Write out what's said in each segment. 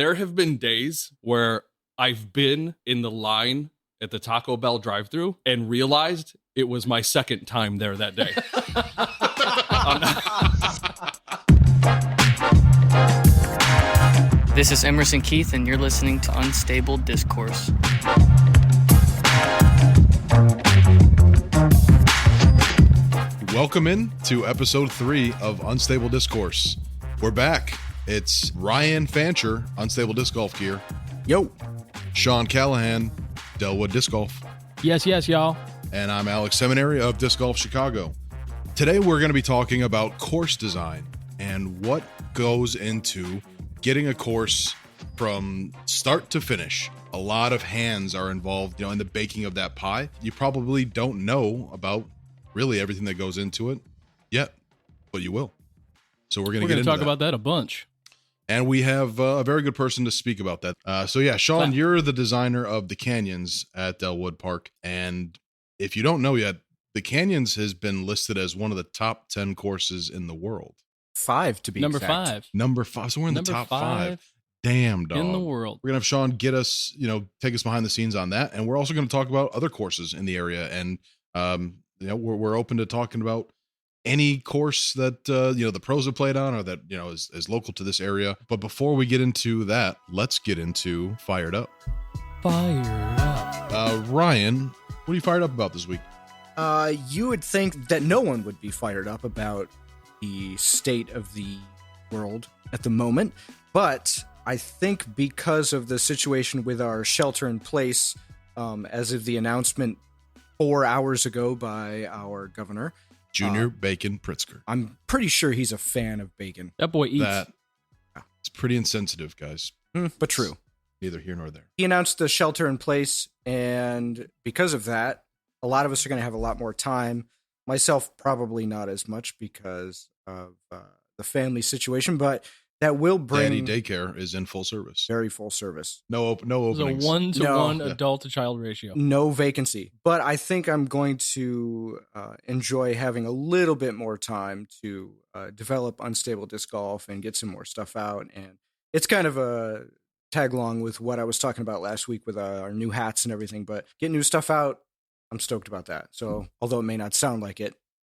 There have been days where I've been in the line at the Taco Bell drive-thru and realized it was my second time there that day. This is Emerson Keith, and you're listening to Unstable Discourse. Welcome in to episode 3 of Unstable Discourse. We're back. It's Ryan Fancher, Unstable Disc Golf Gear. Yo. Sean Callahan, Delwood Disc Golf. Yes, y'all. And I'm Alex Seminary of Disc Golf Chicago. Today we're going to be talking about course design and what goes into getting a course from start to finish. A lot of hands are involved, in the baking of that pie. You probably don't know about really everything that goes into it yet, but you will. So we're going to talk about that a bunch. And we have a very good person to speak about that. Sean, you're the designer of the Canyons at Delwood Park. And if you don't know yet, the Canyons has been listed as one of the top 10 courses in the world. 5 to be Number exact. 5. Number 5. So we're in the top 5. Damn, dog. In the world. We're going to have Sean get us, take us behind the scenes on that. And we're also going to talk about other courses in the area. And, we're open to talking about any course that, the pros have played on or that, is local to this area. But before we get into that, let's get into Fired Up. Fired Up. Ryan, what are you fired up about this week? You would think that no one would be fired up about the state of the world at the moment, but I think because of the situation with our shelter in place, as of the announcement 4 hours ago by our governor, Junior Bacon Pritzker. I'm pretty sure he's a fan of bacon. That boy eats. It's pretty insensitive, guys. But true. Neither here nor there. He announced the shelter in place, and because of that, a lot of us are going to have a lot more time. Myself, probably not as much because of the family situation, but that will bring... Daddy daycare is in full service. Very full service. No openings. It's a 1-to-1 adult-to-child ratio. No vacancy. But I think I'm going to enjoy having a little bit more time to develop Unstable Disc Golf and get some more stuff out. And it's kind of a tag along with what I was talking about last week with our new hats and everything. But get new stuff out, I'm stoked about that. So although it may not sound like it,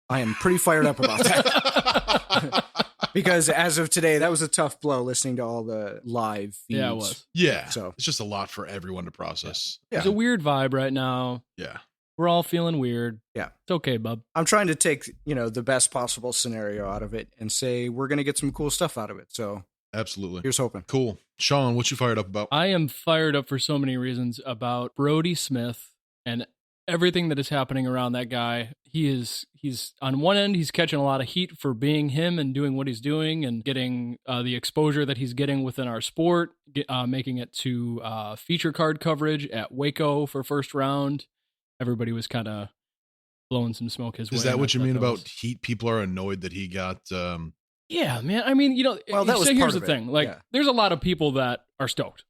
I am pretty fired up about that. Because as of today, that was a tough blow listening to all the live feeds. Yeah, it was. Yeah. So it's just a lot for everyone to process. Yeah. There's a weird vibe right now. Yeah. We're all feeling weird. Yeah. It's okay, bub. I'm trying to take, the best possible scenario out of it and say we're going to get some cool stuff out of it. So absolutely. Here's hoping. Cool. Sean, what you fired up about? I am fired up for so many reasons about Brody Smith and everything that is happening around that guy. He's on one end, he's catching a lot of heat for being him and doing what he's doing and getting the exposure that he's getting within our sport, making it to feature card coverage at Waco for first round. Everybody was kind of blowing some smoke his way. Is that what you mean about heat? People are annoyed that he got... Yeah, man. I mean, well, that was here's part the thing. Like, there's a lot of people that are stoked.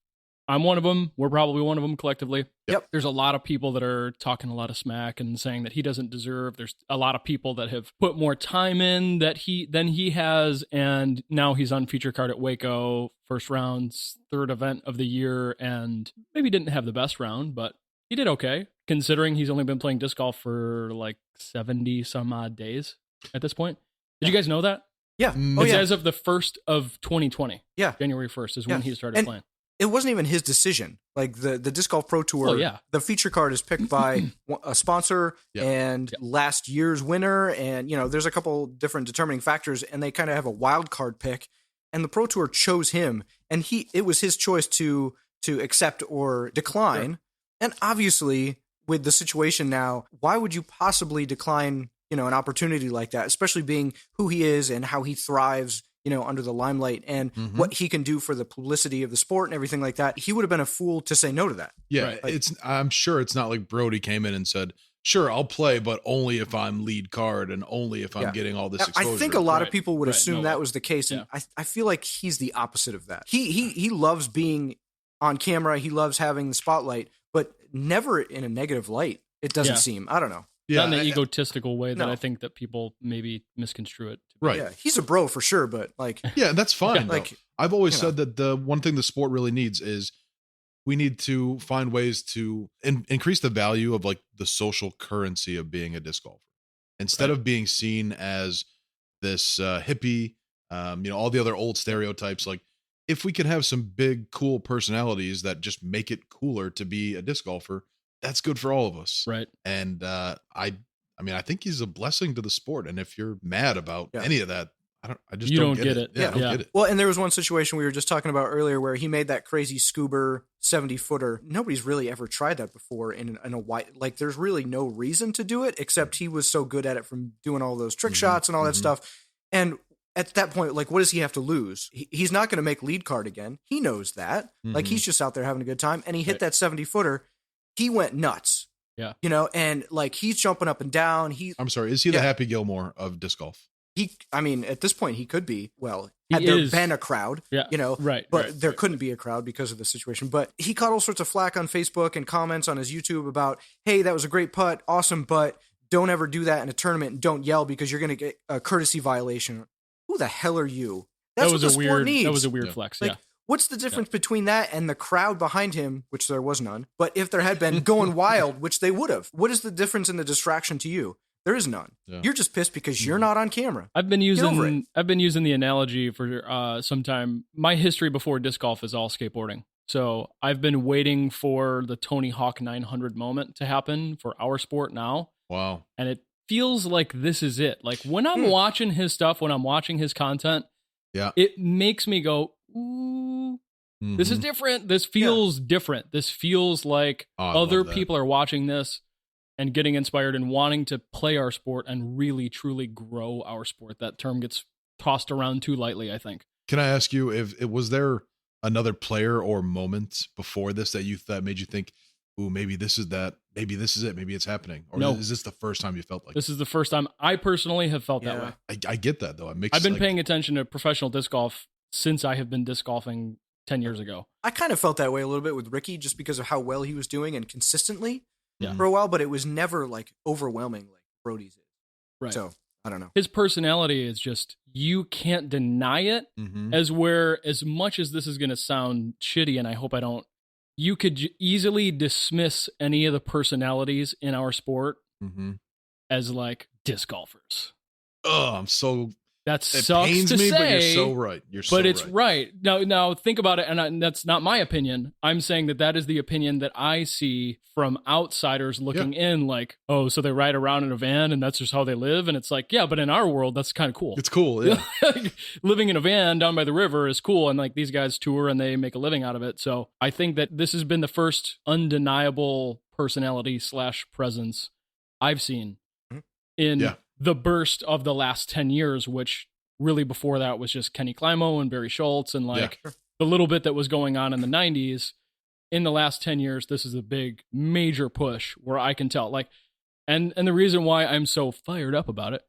I'm one of them. We're probably one of them collectively. Yep. There's a lot of people that are talking a lot of smack and saying that he doesn't deserve. There's a lot of people that have put more time in than he has, and now he's on feature card at Waco, first round's third event of the year, and maybe didn't have the best round, but he did okay, considering he's only been playing disc golf for like 70 some odd days at this point. Did you guys know that? Yeah. It's as of the 1st of 2020. Yeah. January 1st is when he started playing. It wasn't even his decision. Like the Disc Golf Pro Tour, the feature card is picked by a sponsor and last year's winner. And, there's a couple different determining factors, and they kind of have a wild card pick. And the Pro Tour chose him, and it was his choice to accept or decline. Sure. And obviously, with the situation now, why would you possibly decline, an opportunity like that, especially being who he is and how he thrives under the limelight and what he can do for the publicity of the sport and everything like that. He would have been a fool to say no to that. Yeah. Right. I'm sure it's not like Brody came in and said, sure, I'll play, but only if I'm lead card and only if I'm getting all this exposure. I think a lot of people would assume that was the case. And I feel like he's the opposite of that. He loves being on camera. He loves having the spotlight, but never in a negative light. It doesn't seem, I don't know. Not in an egotistical way that I think that people maybe misconstrue it to Right. Yeah, he's a bro for sure, but like, yeah, that's fine. like, I've always said that the one thing the sport really needs is we need to find ways to increase the value of like the social currency of being a disc golfer instead of being seen as this hippie, all the other old stereotypes. Like if we could have some big, cool personalities that just make it cooler to be a disc golfer, that's good for all of us. Right. And I think he's a blessing to the sport. And if you're mad about any of that, I just don't get it. Yeah, I don't get it. Well, and there was one situation we were just talking about earlier where he made that crazy scuba 70-footer. Nobody's really ever tried that before in a white. Like, there's really no reason to do it except he was so good at it from doing all those trick shots and all that stuff. And at that point, like, what does he have to lose? He's not going to make lead card again. He knows that. Like, he's just out there having a good time. And he hit that 70-footer. He went nuts. Yeah. And like, he's jumping up and down. I'm sorry. Is he the Happy Gilmore of disc golf? At this point, he could be. Well, had there been a crowd, right. But there couldn't be a crowd because of the situation. But he caught all sorts of flack on Facebook and comments on his YouTube about, hey, that was a great putt. Awesome. But don't ever do that in a tournament and don't yell because you're going to get a courtesy violation. Who the hell are you? That's what the sport needs. That was a weird flex. Like, what's the difference between that and the crowd behind him, which there was none, but if there had been going wild, which they would have? What is the difference in the distraction to you? There is none. Yeah. You're just pissed because you're not on camera. I've been using the analogy for some time. My history before disc golf is all skateboarding. So I've been waiting for the Tony Hawk 900 moment to happen for our sport now. Wow. And it feels like this is it. Like when I'm watching his stuff, when I'm watching his content, it makes me go, ooh, this is different. This feels different. This feels like other people are watching this and getting inspired and wanting to play our sport and really, truly grow our sport. That term gets tossed around too lightly, I think. Can I ask you, if it was there another player or moment before this that made you think, ooh, maybe this is that, maybe this is it, maybe it's happening? Or is this the first time you felt like this? Is the first time I personally have felt that way. I get that, though. I've been paying attention to professional disc golf since I have been disc golfing 10 years ago. I kind of felt that way a little bit with Ricky just because of how well he was doing and consistently for a while, but it was never like overwhelming like Brody's is. Right. So I don't know. His personality is just, you can't deny it. As much as this is going to sound shitty, and I hope I don't, you could easily dismiss any of the personalities in our sport as like disc golfers. Oh, I'm so... That sucks pains to me, say, but you're so right. But it's right. Now think about it, and that's not my opinion. I'm saying that is the opinion that I see from outsiders looking in, like, oh, so they ride around in a van, and that's just how they live, and it's like, yeah, but in our world, that's kind of cool. It's cool, yeah. Living in a van down by the river is cool, and like these guys tour and they make a living out of it. So I think that this has been the first undeniable personality / presence I've seen in the burst of the last 10 years, which really before that was just Kenny Climo and Barry Schultz and like the little bit that was going on in the 90s. In the last 10 years, this is a big major push where I can tell, like, and the reason why I'm so fired up about it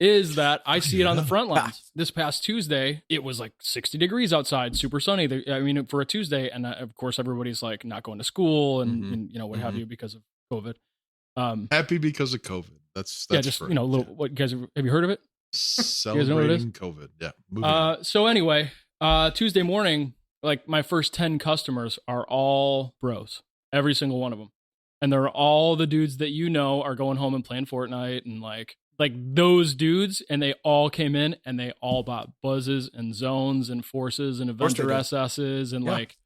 is that I see it on the front lines. This past Tuesday, it was like 60 degrees outside, super sunny. I mean, for a Tuesday, and of course everybody's like not going to school and you know, what have you because of COVID. Happy because of COVID. That's just great. What guys have you heard of it? Celebrating COVID. Yeah. So anyway, Tuesday morning, like my first 10 customers are all bros, every single one of them, and they're all the dudes that are going home and playing Fortnite and like those dudes, and they all came in and they all bought buzzes and zones and forces and Avenger SS's and like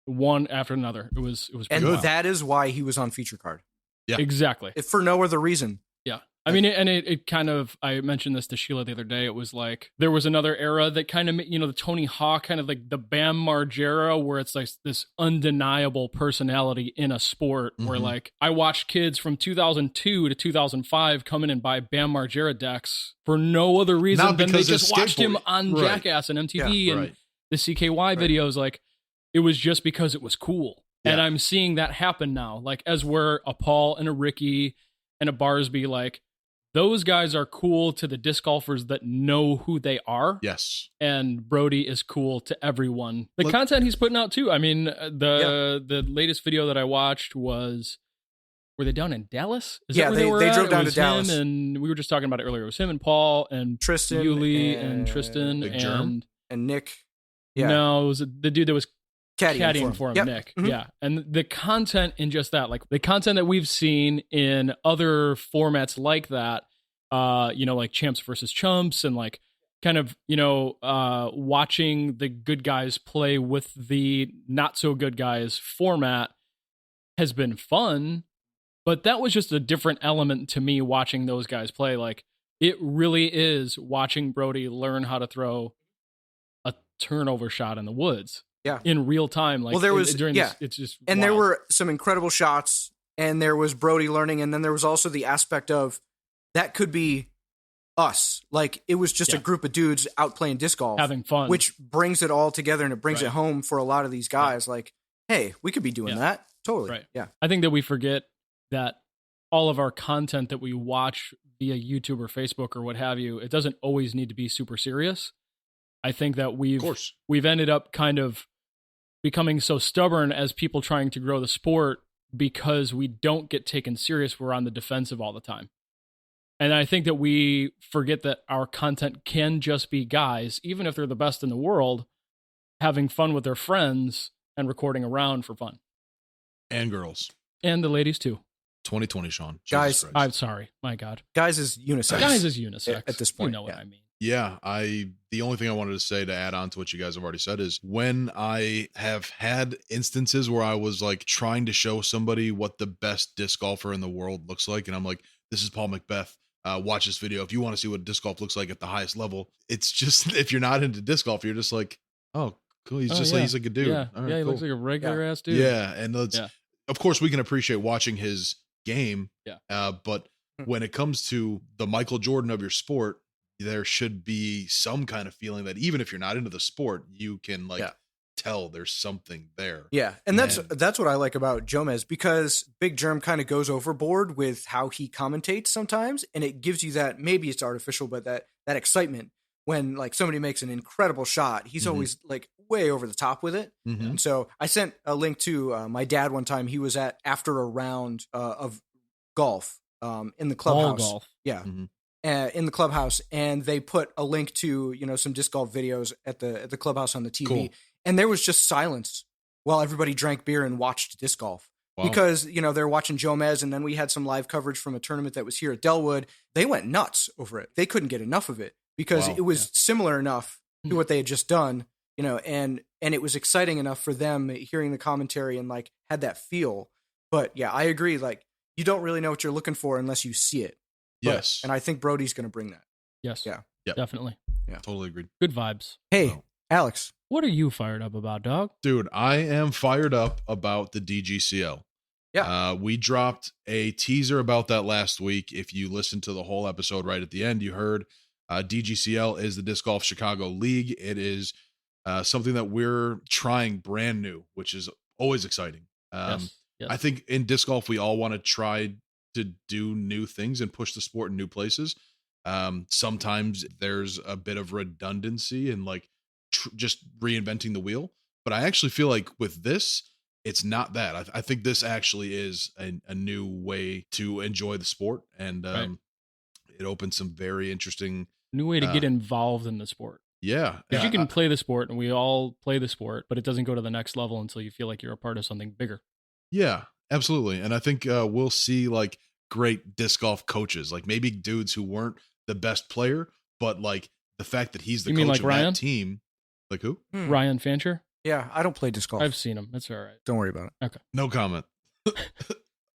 one after another. It was and good. That is why he was on feature card. Yeah, exactly. If for no other reason. Yeah. I mean, it kind of, I mentioned this to Sheila the other day. It was like, there was another era that kind of, the Tony Hawk, kind of like the Bam Margera, where it's like this undeniable personality in a sport where like, I watched kids from 2002 to 2005 come in and buy Bam Margera decks for no other reason than they just watched him on Jackass and MTV and the CKY videos. Like, it was just because it was cool. Yeah. And I'm seeing that happen now. Like, as we're a Paul and a Ricky and a Barsby, like, those guys are cool to the disc golfers that know who they are. Yes. And Brody is cool to everyone. The content he's putting out too. I mean, the latest video that I watched was were they down in Dallas? Yeah, they drove down to Dallas. And we were just talking about it earlier. It was him and Paul and Tristan, Yuli and Tristan Big Germ? and Nick. Yeah. No, it was the dude that was caddying for him, yep. Nick. Mm-hmm. Yeah. And the content in just that, like the content that we've seen in other formats like that, like Champs versus Chumps and like kind of, watching the good guys play with the not so good guys format has been fun. But that was just a different element to me watching those guys play. Like, it really is watching Brody learn how to throw a turnover shot in the woods. Yeah. In real time. Like, well, there was, it's just and wild. there were some incredible shots, and there was Brody learning, and then there was also the aspect of that could be us. Like, it was just a group of dudes out playing disc golf. Having fun. Which brings it all together, and it brings it home for a lot of these guys. Yeah. Like, hey, we could be doing that. Totally. Right. Yeah. I think that we forget that all of our content that we watch via YouTube or Facebook or what have you, it doesn't always need to be super serious. I think that we've ended up kind of becoming so stubborn as people trying to grow the sport because we don't get taken serious. We're on the defensive all the time. And I think that we forget that our content can just be guys, even if they're the best in the world, having fun with their friends and recording around for fun. And girls. And the ladies too. 2020, Sean. Guys, I'm sorry. My God. Guys is unisex. Guys is unisex. At this point. You know what I mean. Yeah, the only thing I wanted to say to add on to what you guys have already said is when I have had instances where I was like trying to show somebody what the best disc golfer in the world looks like, and I'm like, this is Paul Macbeth. Watch this video. If you want to see what disc golf looks like at the highest level, it's just, if you're not into disc golf, you're just like, oh, cool. He's he's like a dude. Yeah, right, he cool. looks like a regular ass dude. Yeah, and of course we can appreciate watching his game. Yeah. But when it comes to the Michael Jordan of your sport, there should be some kind of feeling that even if you're not into the sport, you can tell there's something there. Yeah. And that's what I like about Jomez, because Big Germ kind of goes overboard with how he commentates sometimes, and it gives you that, maybe it's artificial, but that excitement when like somebody makes an incredible shot. He's always like way over the top with it. Mm-hmm. And so I sent a link to my dad one time. He was after a round of golf in the clubhouse. Ball golf. Yeah. Mm-hmm. In the clubhouse, and they put a link to some disc golf videos at the clubhouse on the TV, cool. And there was just silence while everybody drank beer and watched disc golf. Wow. Because they're watching Jomez, and then we had some live coverage from a tournament that was here at Delwood. They went nuts over it. They couldn't get enough of it because it was similar enough to what they had just done, and it was exciting enough for them hearing the commentary and like had that feel. But yeah, I agree. Like, you don't really know what you're looking for unless you see it. Yes. And I think Brody's going to bring that. Yes. Yeah. Definitely. Yeah. Totally agreed. Good vibes. Hey, Alex. What are you fired up about, dog? Dude, I am fired up about the DGCL. Yeah. We dropped a teaser about that last week. If you listened to the whole episode right at the end, you heard DGCL is the Disc Golf Chicago League. It is something that we're trying brand new, which is always exciting. Yes. I think in disc golf, we all want to try to do new things and push the sport in new places. Sometimes there's a bit of redundancy and like just reinventing the wheel. But I actually feel like with this, it's not that. I think this actually is a new way to enjoy the sport, and it opens some very interesting new way to get involved in the sport. Yeah, because you can play the sport, and we all play the sport, but it doesn't go to the next level until you feel like you're a part of something bigger. Yeah, absolutely. And I think we'll see like great disc golf coaches, like maybe dudes who weren't the best player, but like the fact that he's the coach of that team. Like who? Ryan Fancher? Yeah, I don't play disc golf. I've seen him. It's all right. Don't worry about it. Okay. No comment.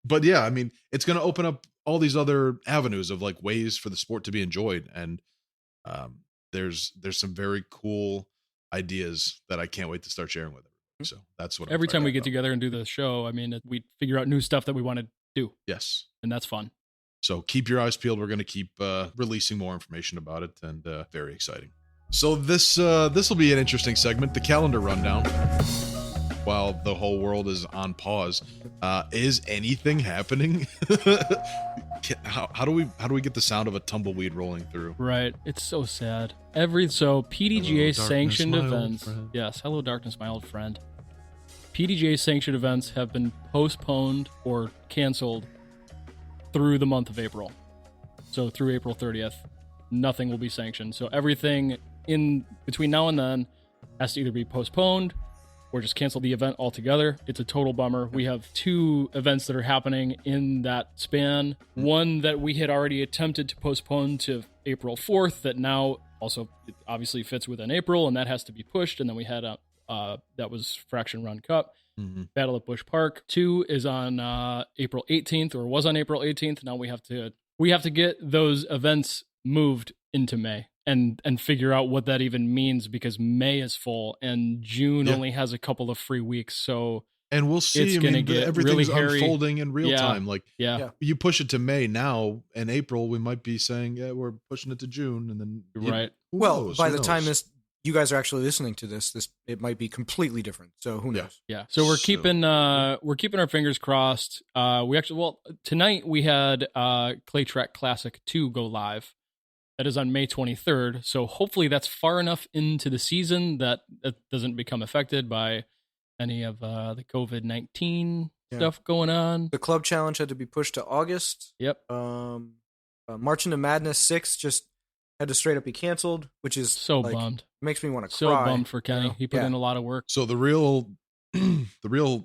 But yeah, I mean, it's going to open up all these other avenues of like ways for the sport to be enjoyed. And there's some very cool ideas that I can't wait to start sharing with everybody. So that's what every time we get together and do the show, I mean, we figure out new stuff that we want to do. Yes. And that's fun. So keep your eyes peeled. We're going to keep releasing more information about it, and very exciting. So this will be an interesting segment, the calendar rundown. While the whole world is on pause, is anything happening? How do we get the sound of a tumbleweed rolling through? Right, it's so sad. PDGA sanctioned events. Yes, hello darkness, my old friend. PDGA sanctioned events have been postponed or canceled through the month of April. So through April 30th, nothing will be sanctioned. So everything in between now and then has to either be postponed or just cancel the event altogether. It's a total bummer. We have 2 events that are happening in that span. One that we had already attempted to postpone to April 4th that now also obviously fits within April, and that has to be pushed. And then we had that was Fraction Run Cup, Battle at Busch Park. 2 is on April 18th, or was on April 18th. Now we have to get those events moved into May and figure out what that even means, because May is full and June only has a couple of free weeks. So and we'll see. It's gonna get everything's really unfolding in real time. Like, yeah, you push it to May now, and April we might be saying, yeah, we're pushing it to June, and then right. Well, knows? by Who the time knows? you guys are actually listening to this it might be completely different. So who knows? Yeah. So we're keeping our fingers crossed. Tonight we had Clay Track Classic 2 go live. That is on May 23rd. So hopefully that's far enough into the season that it doesn't become affected by any of the COVID-19 stuff going on. The club challenge had to be pushed to August. Yep. March into Madness 6 just had to straight up be canceled, which is so bummed. Makes me want to so cry. Bummed for Kenny. You know? He put in a lot of work. So the real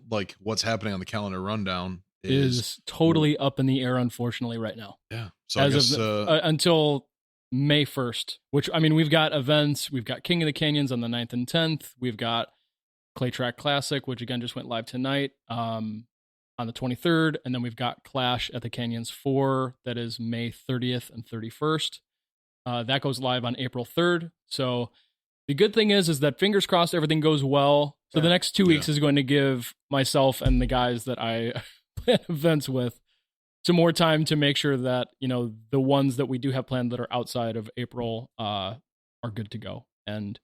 like what's happening on the calendar rundown is totally up in the air, unfortunately, right now. Yeah. So I guess until May 1st, which, I mean, we've got events. We've got King of the Canyons on the 9th and 10th. We've got Clay Track Classic, which again just went live tonight on the 23rd. And then we've got Clash at the Canyons 4. That is May 30th and 31st. That goes live on April 3rd. So the good thing is that fingers crossed everything goes well. So the next 2 weeks is going to give myself and the guys that I plan events with some more time to make sure that, you know, the ones that we do have planned that are outside of April are good to go. And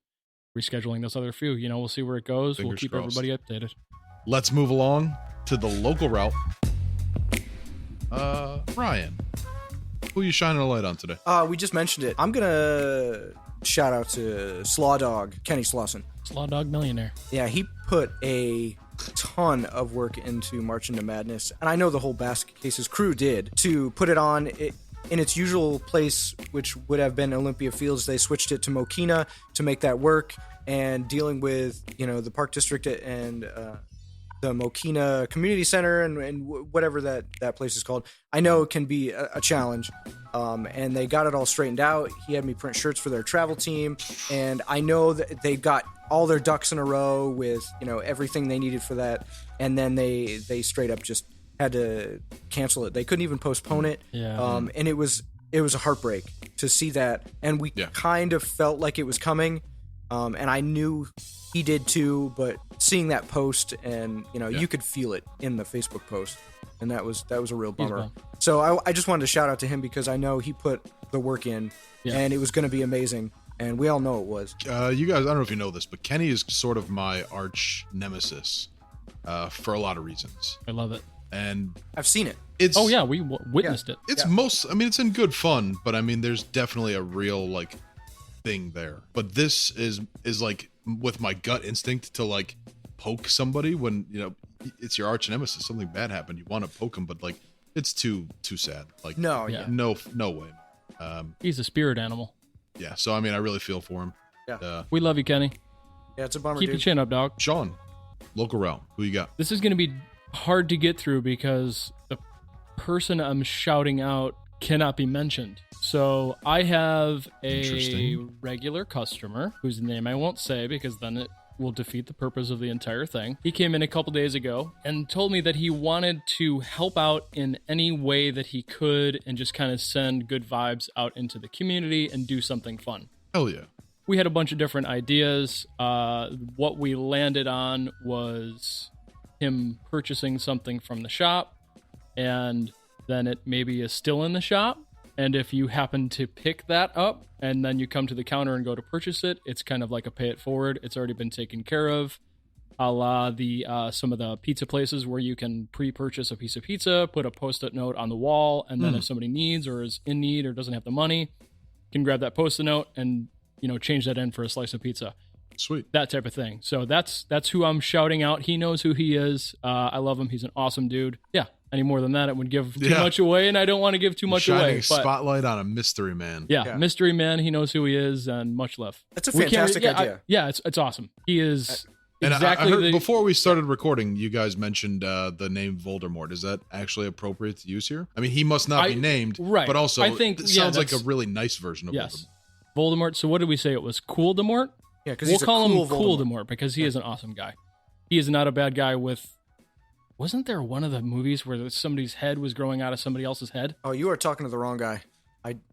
rescheduling those other few, you know, we'll see where it goes. We'll keep everybody updated. Let's move along to the local route. Ryan, who are you shining a light on today? We just mentioned it. I'm going to shout out to Slaw Dog, Kenny Slauson. Slaw Dog Millionaire. Yeah, he put a ton of work into March into Madness, and I know the whole Basket Cases crew did, to put it on in its usual place, which would have been Olympia Fields. They switched it to Mokina to make that work, and dealing with, you know, the Park District and the Mokina Community Center and whatever that place is called. I know it can be a challenge, and they got it all straightened out. He had me print shirts for their travel team, and I know that they got all their ducks in a row with, you know, everything they needed for that, and then they straight up just had to cancel it. They couldn't even postpone it. And it was a heartbreak to see that, and we kind of felt like it was coming, and I knew he did too, but seeing that post, and, you know, you could feel it in the Facebook post, and that was a real bummer. So I just wanted to shout out to him, because I know he put the work in, and it was going to be amazing. And we all know it was. You guys, I don't know if you know this, but Kenny is sort of my arch nemesis for a lot of reasons. I love it. And I've seen it. It's we witnessed it. It's I mean, it's in good fun, but I mean, there's definitely a real, like, thing there. But this is like with my gut instinct to, like, poke somebody when, you know, it's your arch nemesis. Something bad happened. You want to poke him, but, like, it's too sad. Like, no way. He's a spirit animal. Yeah, so I mean, I really feel for him. Yeah, we love you, Kenny. Yeah, it's a bummer. Keep your chin up, dog. Sean, local route. Who you got? This is going to be hard to get through because the person I'm shouting out cannot be mentioned. So I have a regular customer whose name I won't say, because then it will defeat the purpose of the entire thing. He came in a couple days ago and told me that he wanted to help out in any way that he could and just kind of send good vibes out into the community and do something fun. Hell yeah. We had a bunch of different ideas. What we landed on was him purchasing something from the shop, and then it maybe is still in the shop. And if you happen to pick that up and then you come to the counter and go to purchase it, it's kind of like a pay it forward. It's already been taken care of. A la some of the pizza places where you can pre-purchase a piece of pizza, put a post-it note on the wall, and then if somebody needs or is in need or doesn't have the money, you can grab that post-it note and, you know, change that in for a slice of pizza. Sweet. That type of thing. So that's who I'm shouting out. He knows who he is. I love him. He's an awesome dude. Yeah. Any more than that, it would give too much away, and I don't want to give too much away. Shining a spotlight on a mystery man. Yeah, mystery man. He knows who he is, and much love. That's a fantastic idea. It's awesome. He is exactly. And I heard before we started recording, you guys mentioned the name Voldemort. Is that actually appropriate to use here? I mean, he must not be named, right? But also, I think it sounds like a really nice version of Voldemort. Voldemort. So what did we say? It was Cool Demort. Yeah, because we'll call him Cool Demort because he is an awesome guy. He is not a bad guy with. Wasn't there one of the movies where somebody's head was growing out of somebody else's head? Oh, you are talking to the wrong guy.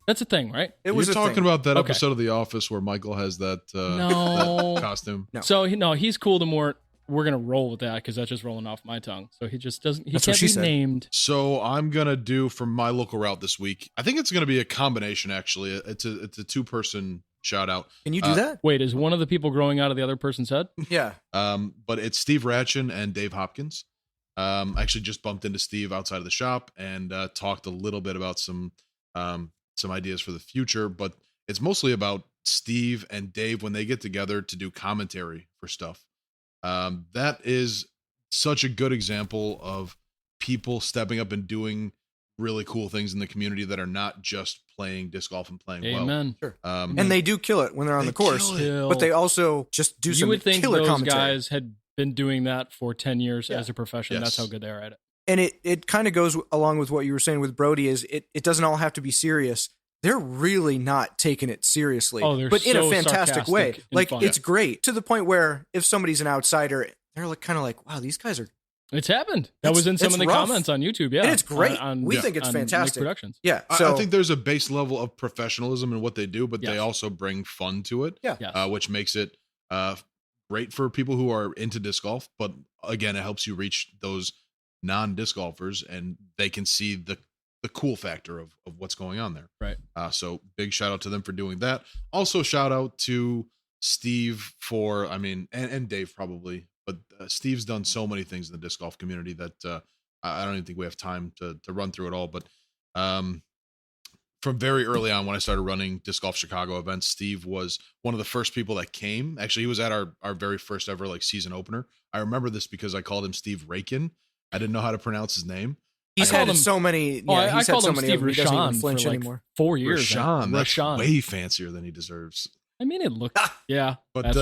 That's a thing, right? You're talking about that episode of The Office where Michael has that, that costume. No. So he's Cool Demort. We're gonna roll with that because that's just rolling off my tongue. So he just doesn't. He can't be named. So I'm gonna do from my local route this week. I think it's gonna be a combination. Actually, it's a 2-person shout out. Can you do that? Wait, is one of the people growing out of the other person's head? Yeah. But it's Steve Ratchin and Dave Hopkins. I actually just bumped into Steve outside of the shop and talked a little bit about some ideas for the future, but it's mostly about Steve and Dave when they get together to do commentary for stuff. That is such a good example of people stepping up and doing really cool things in the community that are not just playing disc golf and playing well. Amen. Sure. And they do kill it when they're on the course, but they also just do some killer commentary. You would think those guys had been doing that for 10 years as a profession. Yes. That's how good they are at it. And it kind of goes along with what you were saying with Brody is it doesn't all have to be serious. They're really not taking it seriously, but in a fantastic way. Like it's great to the point where if somebody's an outsider, they're kind of like, wow, these guys are. It's happened. That was in some of the comments on YouTube. Yeah. And it's great. We think it's fantastic. Productions. Yeah. So I think there's a base level of professionalism in what they do, but they also bring fun to it. Yeah. Which makes it, great for people who are into disc golf, but again, it helps you reach those non-disc golfers and they can see the cool factor of what's going on there. Right. So big shout out to them for doing that. Also shout out to Steve for, and Dave probably, but Steve's done so many things in the disc golf community that I don't even think we have time to run through it all, but from very early on when I started running Disc Golf Chicago events, Steve was one of the first people that came. Actually, he was at our very first ever season opener. I remember this because I called him Steve Rakin. I didn't know how to pronounce his name. He's had so many. Yeah, I called him Steve Rashawn for anymore. 4 years. Rashawn, that's way fancier than he deserves. I mean, it looked, yeah. But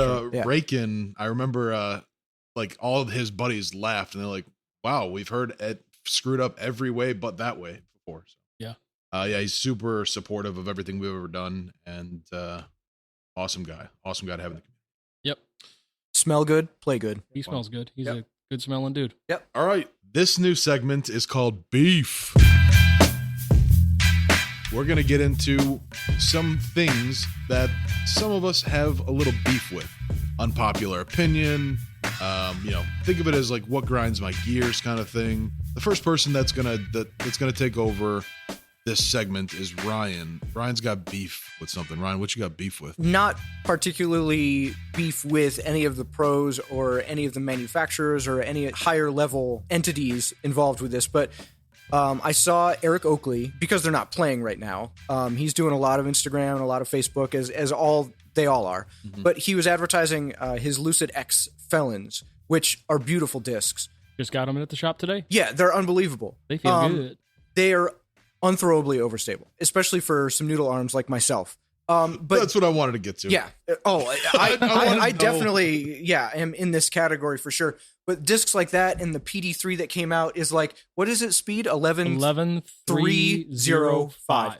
Rakin, I remember all of his buddies laughed and they're like, wow, we've heard it screwed up every way but that way before. So. Yeah, he's super supportive of everything we've ever done, and awesome guy to have in the community. Yep. Smell good, play good. He smells good. He's a good smelling dude. Yep. All right, this new segment is called Beef. We're going to get into some things that some of us have a little beef with. Unpopular opinion, think of it as what grinds my gears kind of thing. The first person that's gonna take over this segment is Ryan. Ryan's got beef with something. Ryan, what you got beef with? Not particularly beef with any of the pros or any of the manufacturers or any higher level entities involved with this, but I saw Eric Oakley, because they're not playing right now. He's doing a lot of Instagram and a lot of Facebook, as they all are. Mm-hmm. But he was advertising his Lucid X Felons, which are beautiful discs. Just got them in at the shop today? Yeah, they're unbelievable. They feel good. They are unthrowably overstable, especially for some noodle arms like myself. But that's what I wanted to get to. Yeah. Oh, I definitely, am in this category for sure. But discs like that and the PD3 that came out is what is it? Speed 11.305.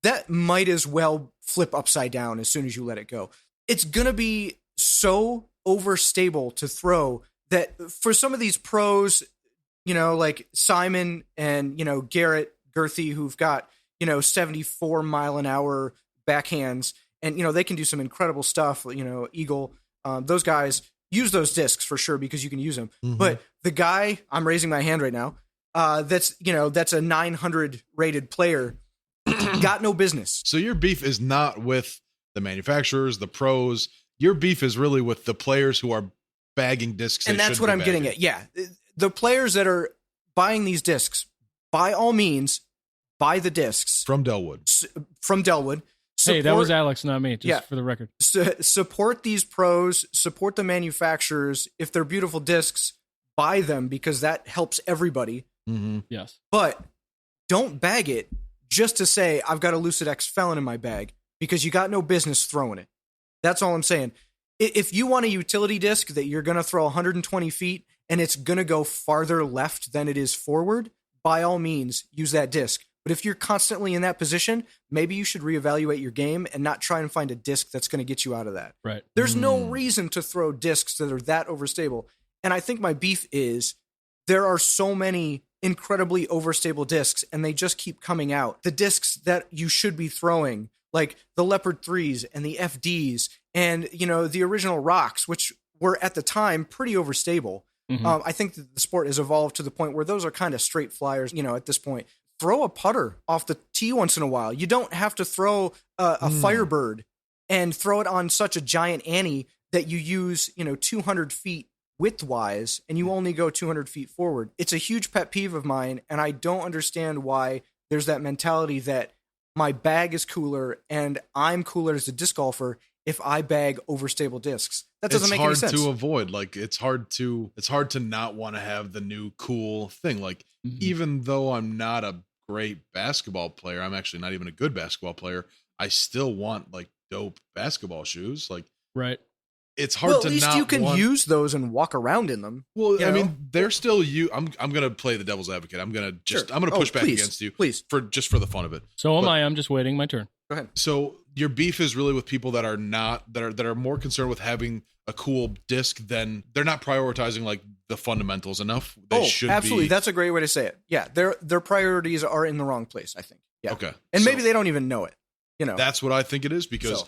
That might as well flip upside down as soon as you let it go. It's gonna be so overstable to throw that for some of these pros, like Simon and Garrett Girthy, who've got 74 mile an hour backhands, and they can do some incredible stuff. Eagle, those guys use those discs for sure because you can use them. Mm-hmm. But the guy, I'm raising my hand right now, that's a 900 rated player, got no business. So your beef is not with the manufacturers, the pros. Your beef is really with the players who are bagging discs, and that's what I'm getting at. Yeah, the players that are buying these discs, by all means, buy the discs from Delwood. Hey, that was Alex, not me, just for the record. Support these pros, support the manufacturers. If they're beautiful discs, buy them because that helps everybody. Mm-hmm. Yes. But don't bag it just to say, I've got a Lucid X Felon in my bag, because you got no business throwing it. That's all I'm saying. If you want a utility disc that you're going to throw 120 feet and it's going to go farther left than it is forward, by all means, use that disc. But if you're constantly in that position, maybe you should reevaluate your game and not try and find a disc that's going to get you out of that. Right. There's no reason to throw discs that are that overstable. And I think my beef is there are so many incredibly overstable discs and they just keep coming out. The discs that you should be throwing, like the Leopard 3s and the FDs and, you know, the original Rocks, which were at the time pretty overstable. Mm-hmm. I think that the sport has evolved to the point where those are kind of straight flyers, you know, at this point. Throw a putter off the tee once in a while. You don't have to throw a Firebird and throw it on such a giant Annie that you use, you know, 200 feet width-wise, and you only go 200 feet forward. It's a huge pet peeve of mine, and I don't understand why there's that mentality that my bag is cooler and I'm cooler as a disc golfer if I bag overstable discs. That doesn't make any sense. It's hard to avoid. Like, it's hard to not want to have the new cool thing. Like, even though I'm not a great basketball player, I'm actually not even a good basketball player, I still want, like, dope basketball shoes. Like, right. It's hard to not. At least you can use those and walk around in them. Well, I mean, they're still you. I'm gonna play the devil's advocate. I'm gonna push back against you, please, for the fun of it. So am I. I'm just waiting my turn. Go ahead. So your beef is really with people that are not that are more concerned with having a cool disc than they're not prioritizing like the fundamentals enough. They should absolutely. Be. That's a great way to say it. Yeah, their priorities are in the wrong place, I think. Yeah. Okay. And maybe they don't even know it. You know, that's what I think it is because.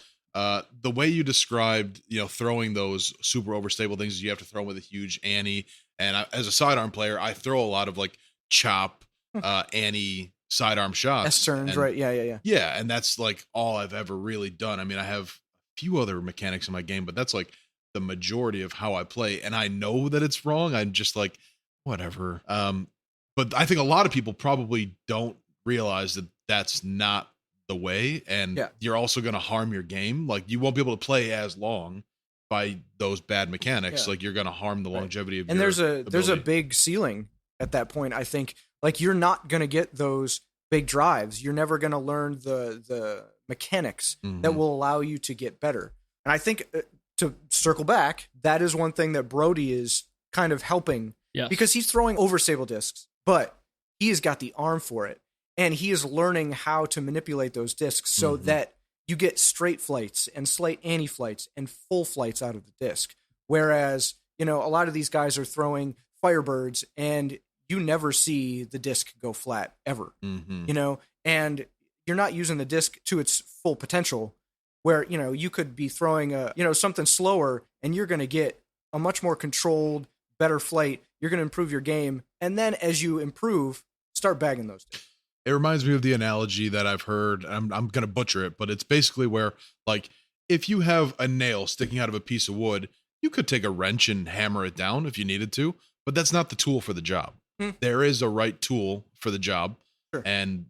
The way you described, you know, throwing those super overstable things, you have to throw with a huge Annie. And as a sidearm player, I throw a lot of like chop Annie sidearm shots. S-turns, right? Yeah. Yeah, and that's like all I've ever really done. I mean, I have a few other mechanics in my game, but that's like the majority of how I play. And I know that it's wrong. I'm just like, whatever. But I think a lot of people probably don't realize that that's not the way, and you're also going to harm your game. Like, you won't be able to play as long by those bad mechanics. Like, you're going to harm the longevity of your ability. There's a big ceiling at that point. I think, like, you're not going to get those big drives. You're never going to learn the mechanics that will allow you to get better. And I think to circle back, that is one thing that Brody is kind of helping because he's throwing overstable discs, but he has got the arm for it. And he is learning how to manipulate those discs so that you get straight flights and slight anti-flights and full flights out of the disc. Whereas, you know, a lot of these guys are throwing Firebirds and you never see the disc go flat ever, you know, and you're not using the disc to its full potential where, you know, you could be throwing something slower and you're going to get a much more controlled, better flight. You're going to improve your game. And then as you improve, start bagging those discs. It reminds me of the analogy that I've heard. I'm going to butcher it, but it's basically where, like, if you have a nail sticking out of a piece of wood, you could take a wrench and hammer it down if you needed to, but that's not the tool for the job. There is a right tool for the job. Sure. And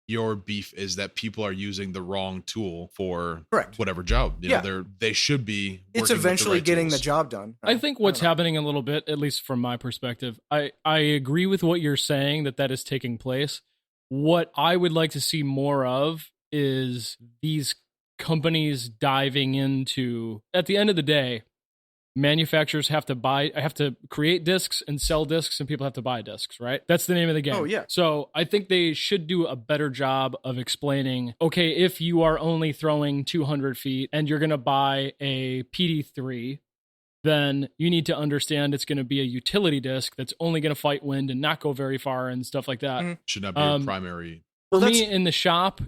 your beef is that people are using the wrong tool for Correct. Whatever job. You know, they should be. It's eventually getting tools. The job done. I think what's happening a little bit, at least from my perspective, I agree with what you're saying that is taking place. What I would like to see more of is these companies diving into, at the end of the day, manufacturers have to create discs and sell discs and people have to buy discs, right? That's the name of the game. Oh, yeah. So I think they should do a better job of explaining, okay, if you are only throwing 200 feet and you're going to buy a PD3, then you need to understand it's going to be a utility disc that's only going to fight wind and not go very far and stuff like that. Should not be a primary. For me in the shop,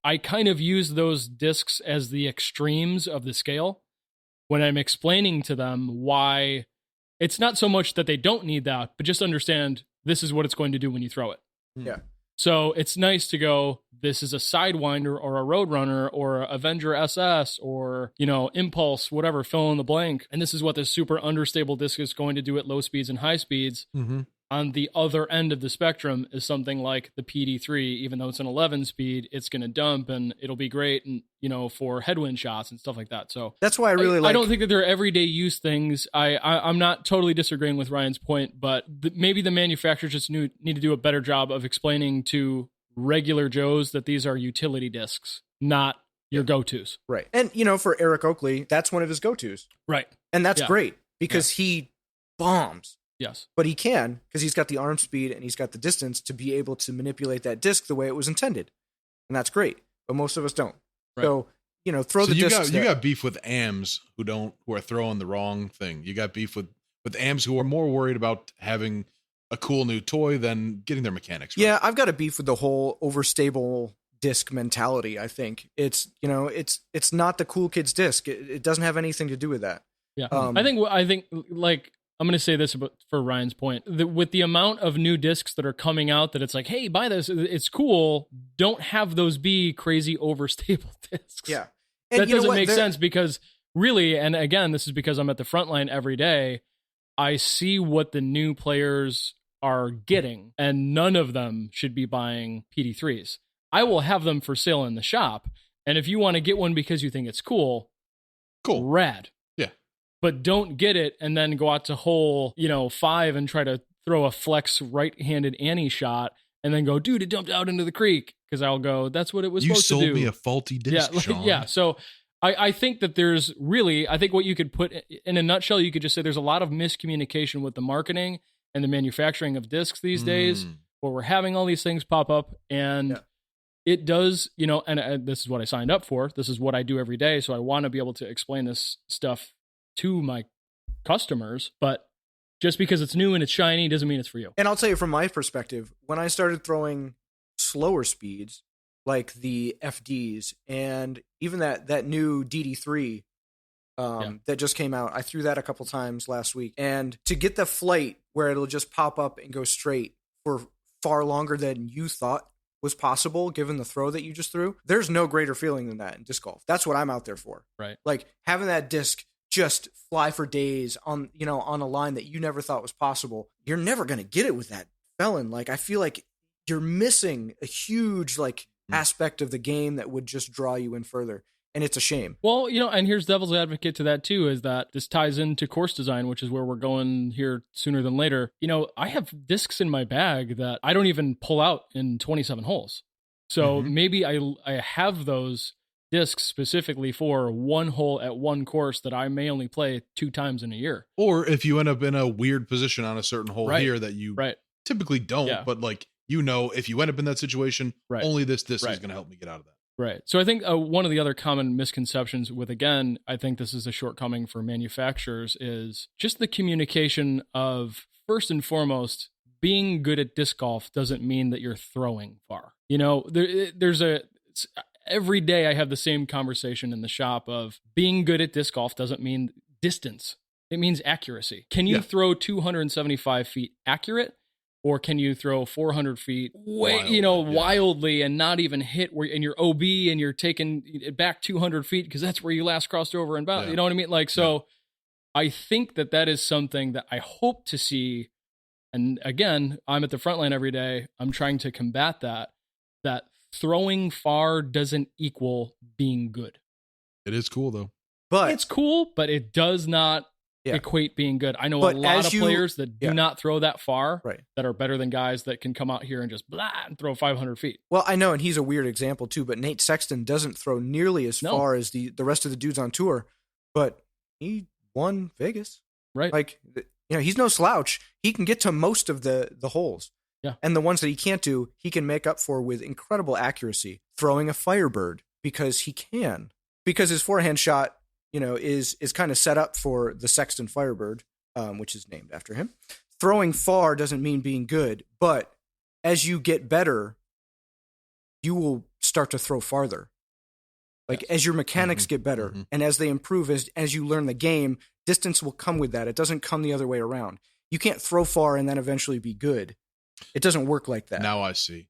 I kind of use those discs as the extremes of the scale when I'm explaining to them why it's not so much that they don't need that, but just understand this is what it's going to do when you throw it. Yeah. So it's nice to go, this is a Sidewinder or a Roadrunner or a Avenger SS or, you know, Impulse, whatever, fill in the blank. And this is what this super understable disc is going to do at low speeds and high speeds. on the other end of the spectrum is something like the PD3. Even though it's an 11 speed, it's going to dump and it'll be great, and for headwind shots and stuff like that. So that's why I don't think that they're everyday use things. I'm not totally disagreeing with Ryan's point, but maybe the manufacturers just need to do a better job of explaining to regular Joes that these are utility discs, not your go-tos. Right. And for Eric Oakley, that's one of his go-tos. Right. And that's great because he bombs. Yes. But he can, because he's got the arm speed and he's got the distance to be able to manipulate that disc the way it was intended. And that's great. But most of us don't. Right. So, throw the discs. You got beef with AMs who are throwing the wrong thing. You got beef with AMs who are more worried about having a cool new toy than getting their mechanics right. Yeah, I've got a beef with the whole overstable disc mentality. I think it's not the cool kid's disc. It doesn't have anything to do with that. Yeah. I think like, I'm going to say this for Ryan's point. With the amount of new discs that are coming out, that it's like, hey, buy this. It's cool. Don't have those be crazy overstable discs. Yeah. And that doesn't make sense because really, and again, this is because I'm at the front line every day, I see what the new players are getting, and none of them should be buying PD3s. I will have them for sale in the shop. And if you want to get one because you think it's cool, rad. But don't get it and then go out to hole, 5 and try to throw a flex right-handed Annie shot and then go, dude, it dumped out into the creek. Because I'll go, that's what it was supposed to do. You sold me a faulty disc, Sean. Yeah, so I think that there's really, I think what you could put in a nutshell, you could just say there's a lot of miscommunication with the marketing and the manufacturing of discs these days, where we're having all these things pop up. And it does, and this is what I signed up for. This is what I do every day. So I want to be able to explain this stuff to my customers, but just because it's new and it's shiny doesn't mean it's for you. And I'll tell you from my perspective, when I started throwing slower speeds like the FDs and even that new DD3 that just came out, I threw that a couple times last week. And to get the flight where it'll just pop up and go straight for far longer than you thought was possible, given the throw that you just threw, there's no greater feeling than that in disc golf. That's what I'm out there for. Right. Like having that disc just fly for days on a line that you never thought was possible. You're never going to get it with that felon. Like, I feel like you're missing a huge aspect of the game that would just draw you in further. And it's a shame. Well, and here's devil's advocate to that too, is that this ties into course design, which is where we're going here sooner than later. I have discs in my bag that I don't even pull out in 27 holes. So maybe I have those discs specifically for one hole at one course that I may only play 2 times in a year. Or if you end up in a weird position on a certain hole here that you typically don't, but if you end up in that situation, only this disc is going to help me get out of that. Right. So I think one of the other common misconceptions with, again, I think this is a shortcoming for manufacturers, is just the communication of, first and foremost, being good at disc golf doesn't mean that you're throwing far. Every day I have the same conversation in the shop of being good at disc golf doesn't mean distance. It means accuracy. Can you throw 275 feet accurate? Or can you throw 400 feet wildly and not even hit where in your OB and you're taking it back 200 feet because that's where you last crossed over and bound. Yeah. You know what I mean? So I think that is something that I hope to see. And again, I'm at the front line every day. I'm trying to combat that throwing far doesn't equal being good. It is cool though. But it's cool, but it does not equate being good. I know a lot of players that do not throw that far, that are better than guys that can come out here and just and throw 500 feet. Well, I know, and he's a weird example too, but Nate Sexton doesn't throw nearly as far as the rest of the dudes on tour, but he won Vegas. Right. Like, he's no slouch. He can get to most of the holes. Yeah. And the ones that he can't do, he can make up for with incredible accuracy, throwing a Firebird because he can. Because his forehand shot, is kind of set up for the Sexton Firebird, which is named after him. Throwing far doesn't mean being good, but as you get better, you will start to throw farther. As your mechanics get better and as they improve, as you learn the game, distance will come with that. It doesn't come the other way around. You can't throw far and then eventually be good. It doesn't work like that. Now I see.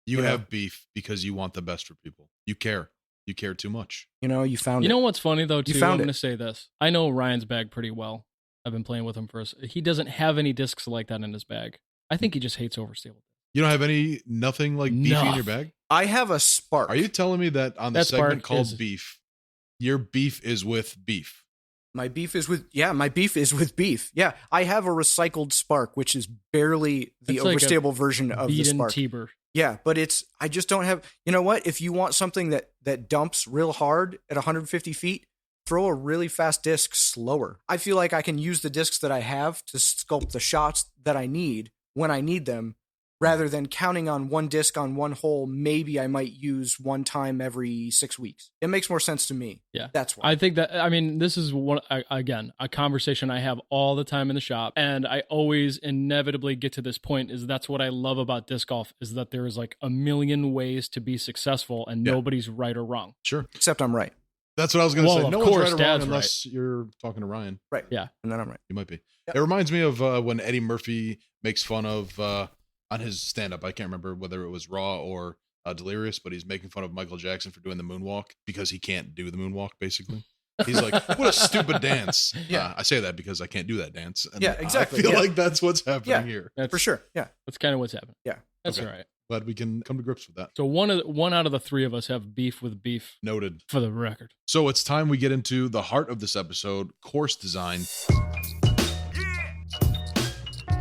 You have beef because you want the best for people. You care. You care too much. You found it. You know what's funny though, too? I'm going to say this. I know Ryan's bag pretty well. I've been playing with him he doesn't have any discs like that in his bag. I think he just hates overstable. You don't have nothing like beefy in your bag? I have a Spark. Are you telling me that on the segment called beef, your beef is with beef? My beef is with beef. Yeah, I have a recycled Spark, which is barely the overstable version of the Spark. Tiber. Yeah, but I just don't have, you know what? If you want something that dumps real hard at 150 feet, throw a really fast disc slower. I feel like I can use the discs that I have to sculpt the shots that I need when I need them, rather than counting on one disc on one hole. Maybe I might use one time every 6 weeks. It makes more sense to me. Yeah. That's why. I think that, this is a conversation I have all the time in the shop. And I always inevitably get to this point is that's what I love about disc golf is that there is like a million ways to be successful and nobody's right or wrong. Sure. Except I'm right. That's what I was going to say. No one's right or wrong unless you're talking to Ryan. Right. Yeah. And then I'm right. You might be. Yep. It reminds me of when Eddie Murphy makes fun of, on his stand-up, I can't remember whether it was Raw or Delirious, but he's making fun of Michael Jackson for doing the moonwalk because he can't do the moonwalk, basically. He's like, what a stupid dance. Yeah. I say that because I can't do that dance. And yeah, exactly. I feel like that's what's happening here. For sure. Yeah. That's kind of what's happening. Yeah. That's all right. Glad we can come to grips with that. So one out of the three of us have beef with beef. Noted. For the record. So it's time we get into the heart of this episode, course design.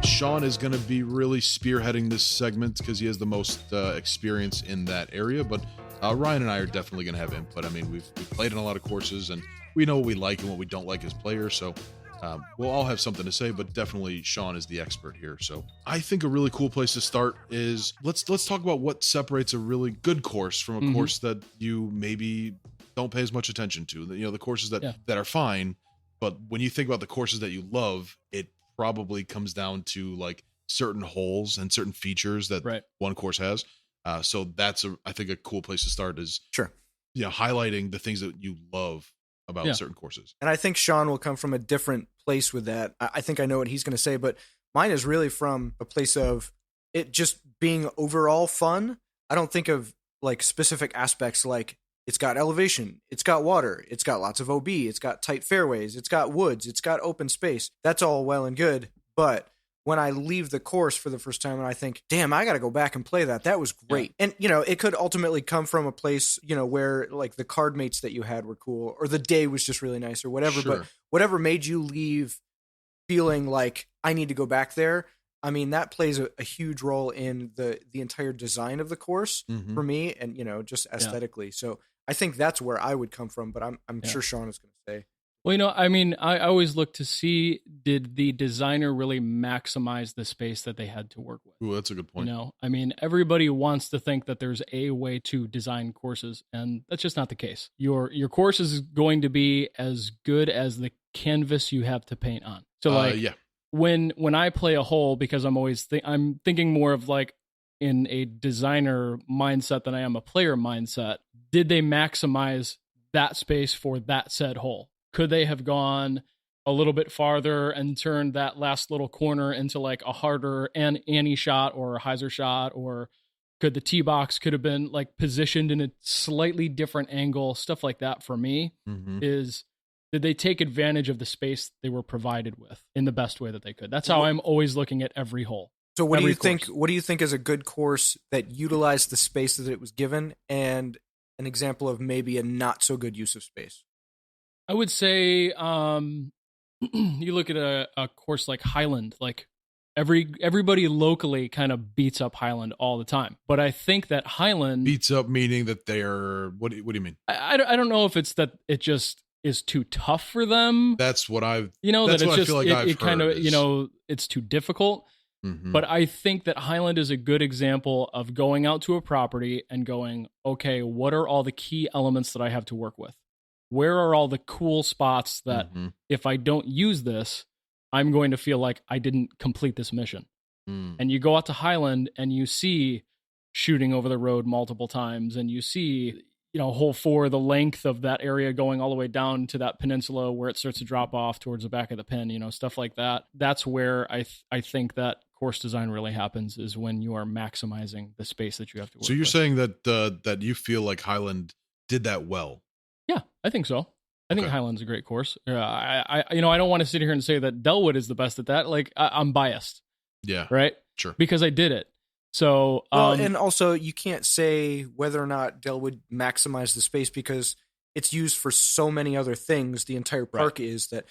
Sean is going to be really spearheading this segment because he has the most experience in that area, but Ryan and I are definitely going to have input. I mean, we've played in a lot of courses and we know what we like and what we don't like as players, so we'll all have something to say, but definitely Sean is the expert here. So I think a really cool place to start is let's talk about what separates a really good course from a course that you maybe don't pay as much attention to. You know, the courses that are fine, but when you think about the courses that you love, it probably comes down to like certain holes and certain features that one course has. So that's I think a cool place to start is highlighting the things that you love about certain courses. And I think Sean will come from a different place with that. I think I know what he's going to say, but mine is really from a place of it just being overall fun. I don't think of like specific aspects like it's got elevation, it's got water, it's got lots of OB, it's got tight fairways, it's got woods, it's got open space. That's all well and good. But when I leave the course for the first time and I think, damn, I got to go back and play that. That was great. And, it could ultimately come from a place, where like the card mates that you had were cool or the day was just really nice or whatever. Sure. But whatever made you leave feeling like I need to go back there, I mean, that plays a huge role in the entire design of the course for me and, just aesthetically. So I think that's where I would come from, but I'm sure Sean is going to say. Well, I always look to see, did the designer really maximize the space that they had to work with? Ooh, that's a good point. Everybody wants to think that there's a way to design courses, and that's just not the case. Your course is going to be as good as the canvas you have to paint on. So, when I play a hole, because I'm always I'm thinking more of like in a designer mindset than I am a player mindset. Did they maximize that space for that said hole? Could they have gone a little bit farther and turned that last little corner into like a harder Annie shot or a hyzer shot? Or could the tee box could have been like positioned in a slightly different angle? Stuff like that for me is, did they take advantage of the space they were provided with in the best way that they could? That's how I'm always looking at every hole. So what do you think? What do you think is a good course that utilized the space that it was given, and an example of maybe a not so good use of space? I would say you look at a course like Highland, like everybody locally kind of beats up Highland all the time. But I think that Highland beats up meaning that they're what do you mean? I don't know if it's that it just is too tough for them. That's what I've that's that it's what just I feel like it kind of it's too difficult. But I think that Highland is a good example of going out to a property and going, okay, what are all the key elements that I have to work with? Where are all the cool spots that if I don't use this, I'm going to feel like I didn't complete this mission? And you go out to Highland and you see shooting over the road multiple times, and you see, hole 4, the length of that area going all the way down to that peninsula where it starts to drop off towards the back of the pin, stuff like that. That's where I think that course design really happens, is when you are maximizing the space that you have to work with. So you're saying that that you feel like Highland did that well? Yeah, I think so. I think Highland's a great course. I don't want to sit here and say that Delwood is the best at that. Like, I'm biased. Yeah. Right? Sure. Because I did it. So, and also you can't say whether or not Delwood maximized the space because it's used for so many other things. The entire park is that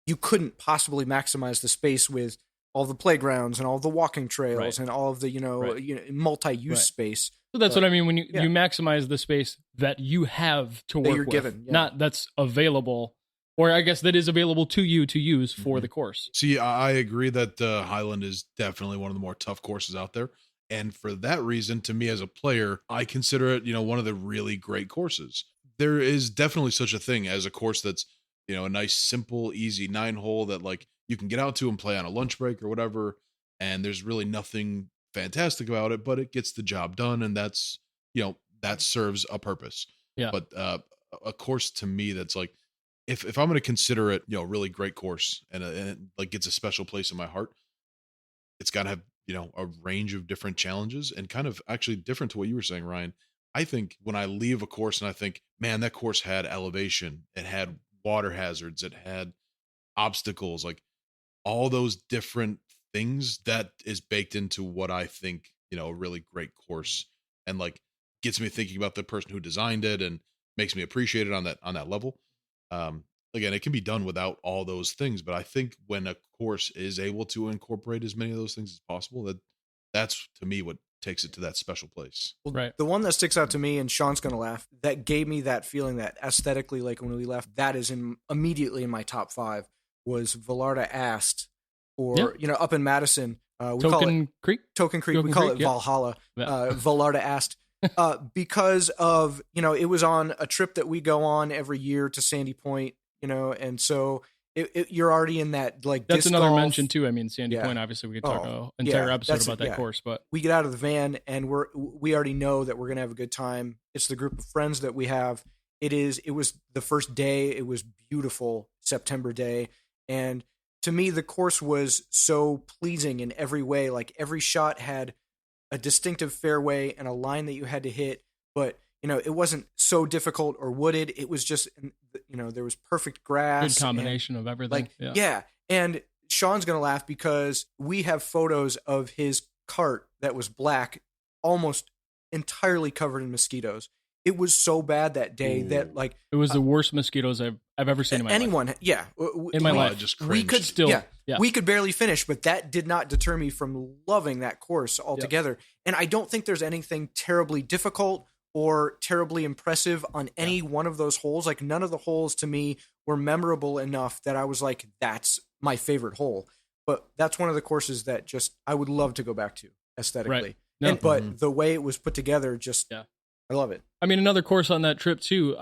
you couldn't possibly maximize the space with all the playgrounds and all the walking trails and all of the, multi-use space. So that's what I mean when you maximize the space that you have to work you're with, given, not that's available, or I guess that is available to you to use for the course. See, I agree that Highland is definitely one of the more tough courses out there. And for that reason, to me as a player, I consider it, one of the really great courses. There is definitely such a thing as a course that's, a nice, simple, easy 9-hole that like you can get out to and play on a lunch break or whatever. And there's really nothing fantastic about it, but it gets the job done. And that's, that serves a purpose. Yeah. But a course to me that's like, if I'm going to consider it, a really great course and it like gets a special place in my heart, it's got to have, a range of different challenges and kind of actually different to what you were saying, Ryan. I think when I leave a course and I think, man, that course had elevation, it had water hazards, it had obstacles, like all those different things that is baked into what I think, a really great course and like gets me thinking about the person who designed it and makes me appreciate it on that level. Again, it can be done without all those things, but I think when a course is able to incorporate as many of those things as possible, that's to me what takes it to that special place. Well, the one that sticks out to me, and Sean's gonna laugh, that gave me that feeling that aesthetically, like when we left, that is immediately in my top 5 was Villarda Ast, or up in Madison, we Token Creek. We call it Valhalla. Villarda Ast. Because of, it was on a trip that we go on every year to Sandy Point, and so you're already in that, like, that's disc another golf. mention too. I mean, Sandy Point, obviously we could talk an entire episode about that course, but we get out of the van and we already know that we're going to have a good time. It's the group of friends that we have. It was the first day. It was beautiful September day. And to me, the course was so pleasing in every way. Like every shot had a distinctive fairway and a line that you had to hit, but it wasn't so difficult or wooded. It was just, there was perfect grass. Good combination of everything. And Sean's going to laugh because we have photos of his cart that was black, almost entirely covered in mosquitoes. It was so bad that day that like it was the worst mosquitoes I've ever seen in my life. In my life. Just we could still, we could barely finish, but that did not deter me from loving that course altogether. Yep. And I don't think there's anything terribly difficult or terribly impressive on any one of those holes. Like none of the holes to me were memorable enough that I was like, that's my favorite hole. But that's one of the courses that just I would love to go back to aesthetically. Right. But the way it was put together, just I love it. I mean, another course on that trip too,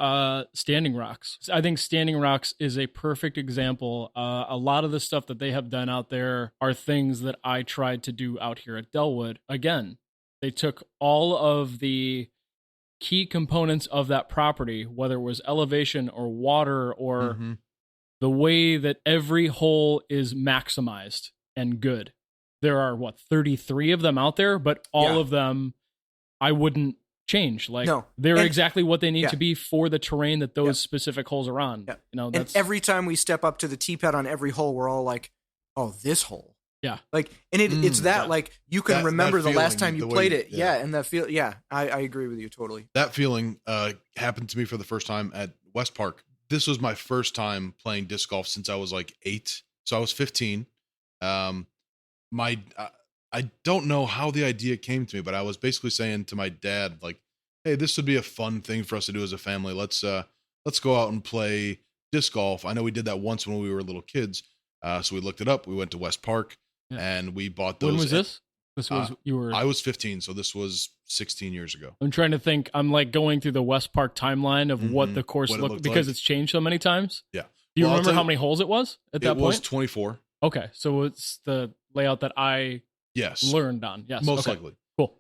Standing Rocks. I think Standing Rocks is a perfect example. A lot of the stuff that they have done out there are things that I tried to do out here at Delwood. Again, they took all of the key components of that property, whether it was elevation or water or the way that every hole is maximized and good. There are 33 of them out there, but all of them I wouldn't change. Like they're exactly what they need to be for the terrain that those specific holes are on. That's, and every time we step up to the tee pad on every hole, we're all like, oh, this hole. Yeah. Like, and it's that like you can remember the last time you played it. Yeah. And that feel, I agree with you totally. That feeling happened to me for the first time at West Park. This was my first time playing disc golf since I was like 8. So I was 15. I don't know how the idea came to me, but I was basically saying to my dad, like, hey, this would be a fun thing for us to do as a family. Let's go out and play disc golf. I know we did that once when we were little kids. So we looked it up. We went to West Park and we bought those. When was this? This was I was 15, so this was 16 years ago. I'm trying to think. I'm like going through the West Park timeline of what the course looked because it's changed so many times. Yeah. Do you remember how many holes it was at that point? It was 24. Okay, so it's the layout that I learned on. Yes, most likely. Cool.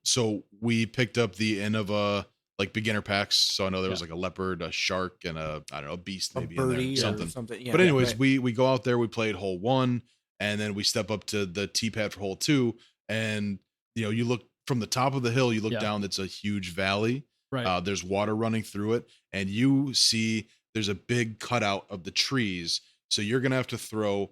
So we picked up the Innova like beginner packs. So I know there was like a leopard, a shark, and a beast maybe a birdie in there, something. Yeah, but anyways, we go out there. We played hole 1, and then we step up to the tee pad for hole 2, and you look from the top of the hill. You look down. It's a huge valley. Right. There's water running through it, and you see there's a big cutout of the trees. So you're going to have to throw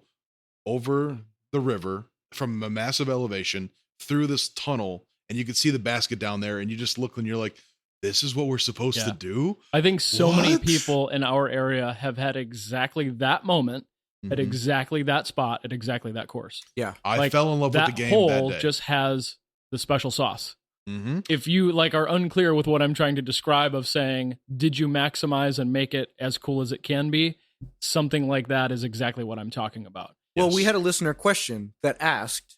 over the river from a massive elevation through this tunnel, and you can see the basket down there, and you just look and you're like, this is what we're supposed to do? I think so many people in our area have had exactly that moment at exactly that spot at exactly that course. Yeah. I fell in love with the game hole that day. Just has the special sauce. Mm-hmm. If you like are unclear with what I'm trying to describe of saying, did you maximize and make it as cool as it can be? Something like that is exactly what I'm talking about. Well, we had a listener question that asked,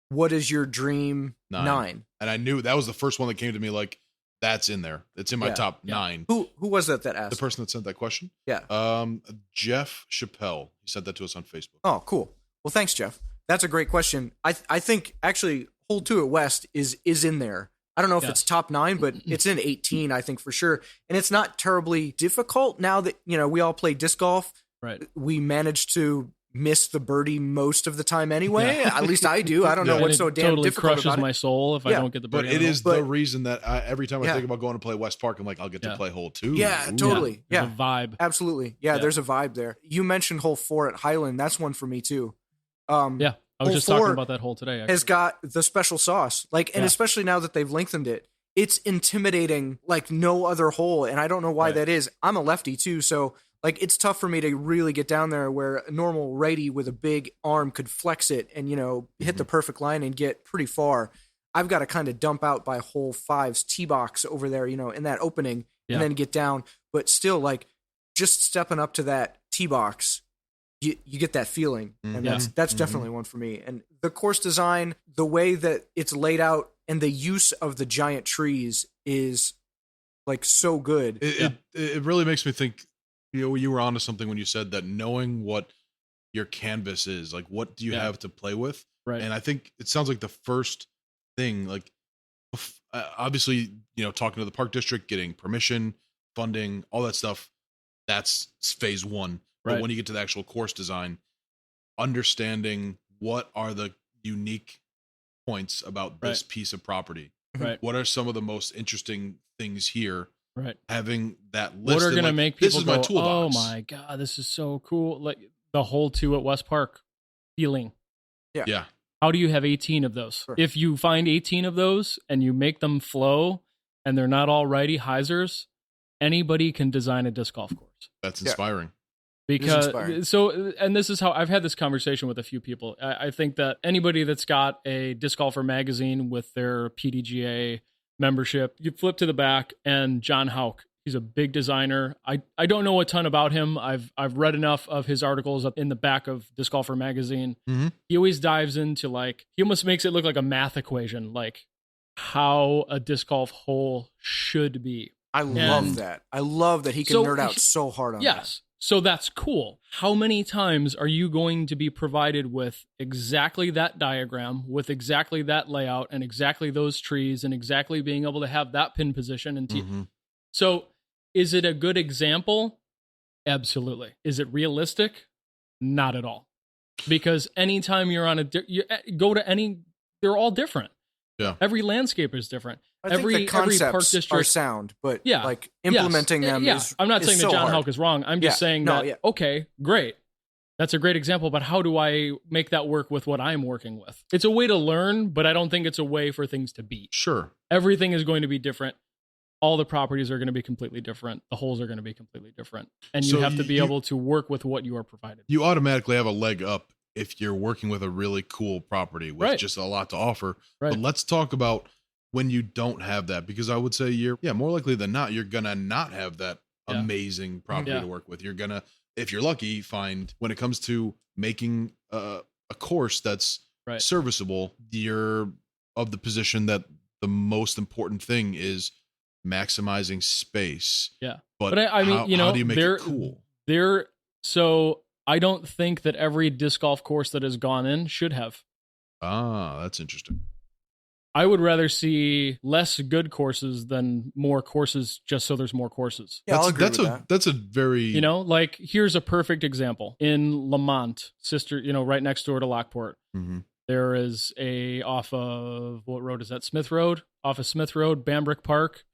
what is your dream 9? And I knew that was the first one that came to me like, that's in there. It's in my top 9. Who was that asked? The person that sent that question? Yeah. Jeff Chappelle. He sent that to us on Facebook. Oh, cool. Well, thanks, Jeff. That's a great question. I think actually Hole 2 at West is in there. I don't know if it's top 9, but it's in 18, I think, for sure. And it's not terribly difficult now that, we all play disc golf. Right. We managed to miss the birdie most of the time anyway. At least I do. I don't know what's so damn totally difficult crushes about my soul if I don't get the birdie. But it is the reason that every time I think about going to play West Park, I'm like, I'll get to play Hole 2. Yeah, totally. There's a vibe. Absolutely. Yeah, there's a vibe there. You mentioned Hole 4 at Highland. That's one for me too. I was just talking about that hole today. Actually. Has got the special sauce. And especially now that they've lengthened it, it's intimidating like no other hole. And I don't know why that is. I'm a lefty too, so it's tough for me to really get down there where a normal righty with a big arm could flex it and, hit the perfect line and get pretty far. I've got to kind of dump out by Hole 5's tee box over there, in that opening and then get down. But still, just stepping up to that tee box, you get that feeling. And that's definitely one for me. And the course design, the way that it's laid out and the use of the giant trees is so good. It really makes me think, you were onto something when you said that knowing what your canvas is, what do you have to play with? Right. And I think it sounds like the first thing, obviously, talking to the park district, getting permission, funding, all that stuff, that's phase 1. But when you get to the actual course design, understanding what are the unique points about this piece of property. Right. What are some of the most interesting things here? Right. Having that list. What are going to make people this is my go, toolbox. oh my God, this is so cool. Like the Hole 2 at West Park feeling. Yeah. How do you have 18 of those? Sure. If you find 18 of those and you make them flow and they're not all righty hyzers, anybody can design a disc golf course. That's inspiring. Because and this is how I've had this conversation with a few people. I think that anybody that's got a Disc Golfer magazine with their PDGA membership, you flip to the back and John Houck, he's a big designer. I don't know a ton about him. I've read enough of his articles up in the back of Disc Golfer magazine. Mm-hmm. He always dives into he almost makes it look like a math equation, like how a disc golf hole should be. I love that. I love that he can nerd out so hard on that. So that's cool. How many times are you going to be provided with exactly that diagram, with exactly that layout, and exactly those trees, and exactly being able to have that pin position? And So is it a good example? Absolutely. Is it realistic? Not at all. Because anytime you're on go to any, they're all different. Yeah. Every landscape is different. I think the concepts every park district are sound, but implementing them is I'm not saying so that John hard. Houck is wrong. I'm just saying okay, great. That's a great example, but how do I make that work with what I'm working with? It's a way to learn, but I don't think it's a way for things to be. Sure. Everything is going to be different. All the properties are going to be completely different. The holes are going to be completely different. And you have to be able to work with what you are provided. You automatically have a leg up if you're working with a really cool property with just a lot to offer. Right. But let's talk about when you don't have that, because I would say you're more likely than not, you're going to not have that amazing property to work with. You're going to, if you're lucky, find when it comes to making a course that's serviceable, you're of the position that the most important thing is maximizing space. Yeah. But I mean, how do you make it cool? So I don't think that every disc golf course that has gone in should have. Ah, that's interesting. I would rather see less good courses than more courses just so there's more courses. Yeah, I'll agree with that. That's a very... here's a perfect example. In Lamont, right next door to Lockport, there is off of, what road is that? Smith Road? Off of Smith Road, Bambrick Park.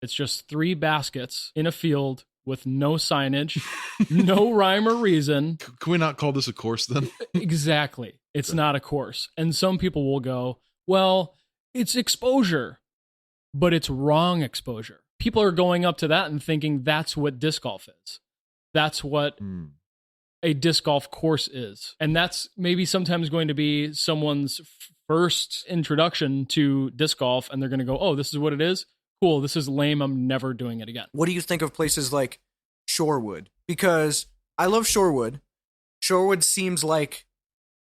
It's just 3 baskets in a field with no signage, no rhyme or reason. Can we not call this a course then? Exactly. It's not a course. And some people will go, well, it's exposure, but it's wrong exposure. People are going up to that and thinking that's what disc golf is. That's what a disc golf course is. And that's maybe sometimes going to be someone's first introduction to disc golf, and they're going to go, oh, this is what it is? Cool, this is lame. I'm never doing it again. What do you think of places like Shorewood? Because I love Shorewood. Shorewood seems like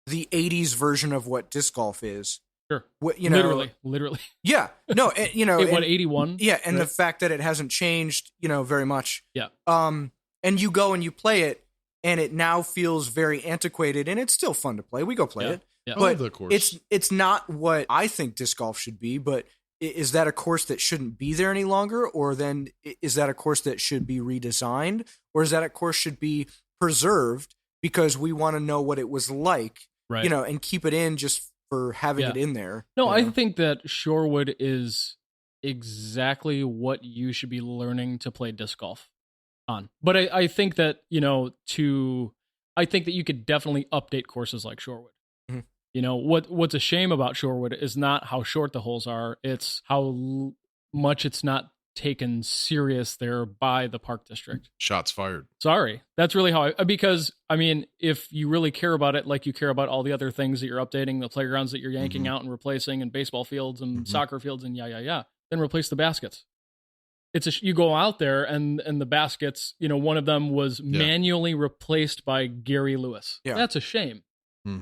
the 80s version of what disc golf is. Sure. What, you know, literally. Yeah. No, you know. 81? Yeah, and right? the fact that it hasn't changed, you know, very much. Yeah. And you go and you play it, and it now feels very antiquated, and it's still fun to play. We go play it. Yeah. But it's not what I think disc golf should be, but is that a course that shouldn't be there any longer? Or then is that a course that should be redesigned? Or is that a course should be preserved because we want to know what it was like, right. you know, and keep it in just for having it in there? No, you know? I think that Shorewood is exactly what you should be learning to play disc golf on. But I think that, you know, I think that you could definitely update courses like Shorewood. Mm-hmm. You know, what's a shame about Shorewood is not how short the holes are, it's how much it's not taken serious there by the park district. Shots fired. Sorry. That's really how because I mean, if you really care about it like you care about all the other things that you're updating, the playgrounds that you're yanking out and replacing, and baseball fields and soccer fields and then replace the baskets. You go out there and the baskets, you know, one of them was manually replaced by Gary Lewis. Yeah. That's a shame.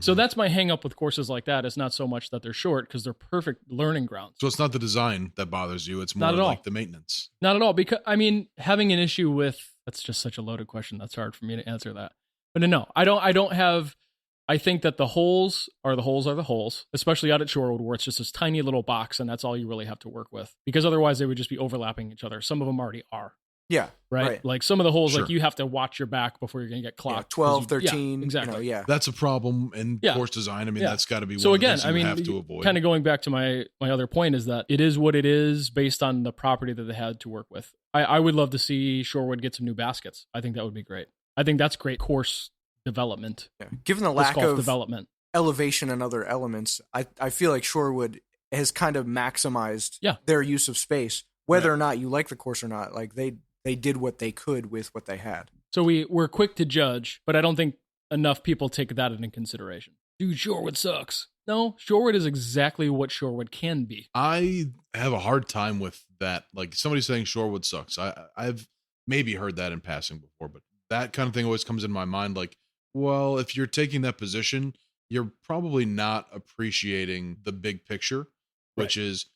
So that's my hang up with courses like that. It's not so much that they're short, because they're perfect learning grounds. So it's not the design that bothers you. It's more like the maintenance. Not at all. Because, I mean, having an issue with, that's just such a loaded question. That's hard for me to answer that. But no, I think that the holes are the holes, especially out at Shorewood, where it's just this tiny little box and that's all you really have to work with, because otherwise they would just be overlapping each other. Some of them already are. Yeah. Right. Like some of the holes, like you have to watch your back before you're going to get clocked. 12, 13. Exactly. You know, That's a problem in course design. I mean, that's got to be one of the things you have to avoid. Kind of going back to my other point is that it is what it is based on the property that they had to work with. I would love to see Shorewood get some new baskets. I think that would be great. I think that's great course development. Yeah. Given the lack of development, elevation and other elements, I feel like Shorewood has kind of maximized their use of space, whether or not you like the course or not. Like they did what they could with what they had. So we're quick to judge, but I don't think enough people take that into consideration. Dude, Shorewood sucks. No, Shorewood is exactly what Shorewood can be. I have a hard time with that. Like somebody saying Shorewood sucks. I've maybe heard that in passing before, but that kind of thing always comes in my mind. Like, well, if you're taking that position, you're probably not appreciating the big picture, which is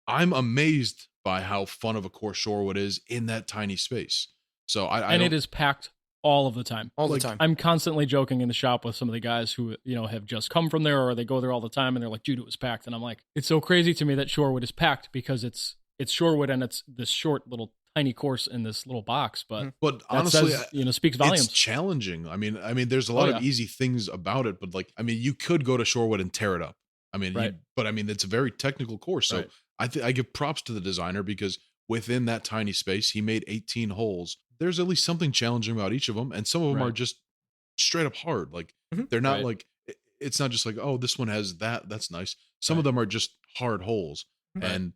I'm amazed by how fun of a course Shorewood is in that tiny space. So it is packed all of the time. All the time. I'm constantly joking in the shop with some of the guys who, you know, have just come from there, or they go there all the time and they're like, dude, it was packed. And I'm like, it's so crazy to me that Shorewood is packed because it's Shorewood and it's this short little tiny course in this little box. But honestly, says, speaks volumes. It's challenging. I mean, there's a lot of easy things about it, but like, I mean, you could go to Shorewood and tear it up. I mean, but I mean, it's a very technical course. So I give props to the designer, because within that tiny space, he made 18 holes. There's at least something challenging about each of them. And some of them are just straight up hard. Like they're not like, it's not just like, oh, this one has that. That's nice. Some of them are just hard holes. And,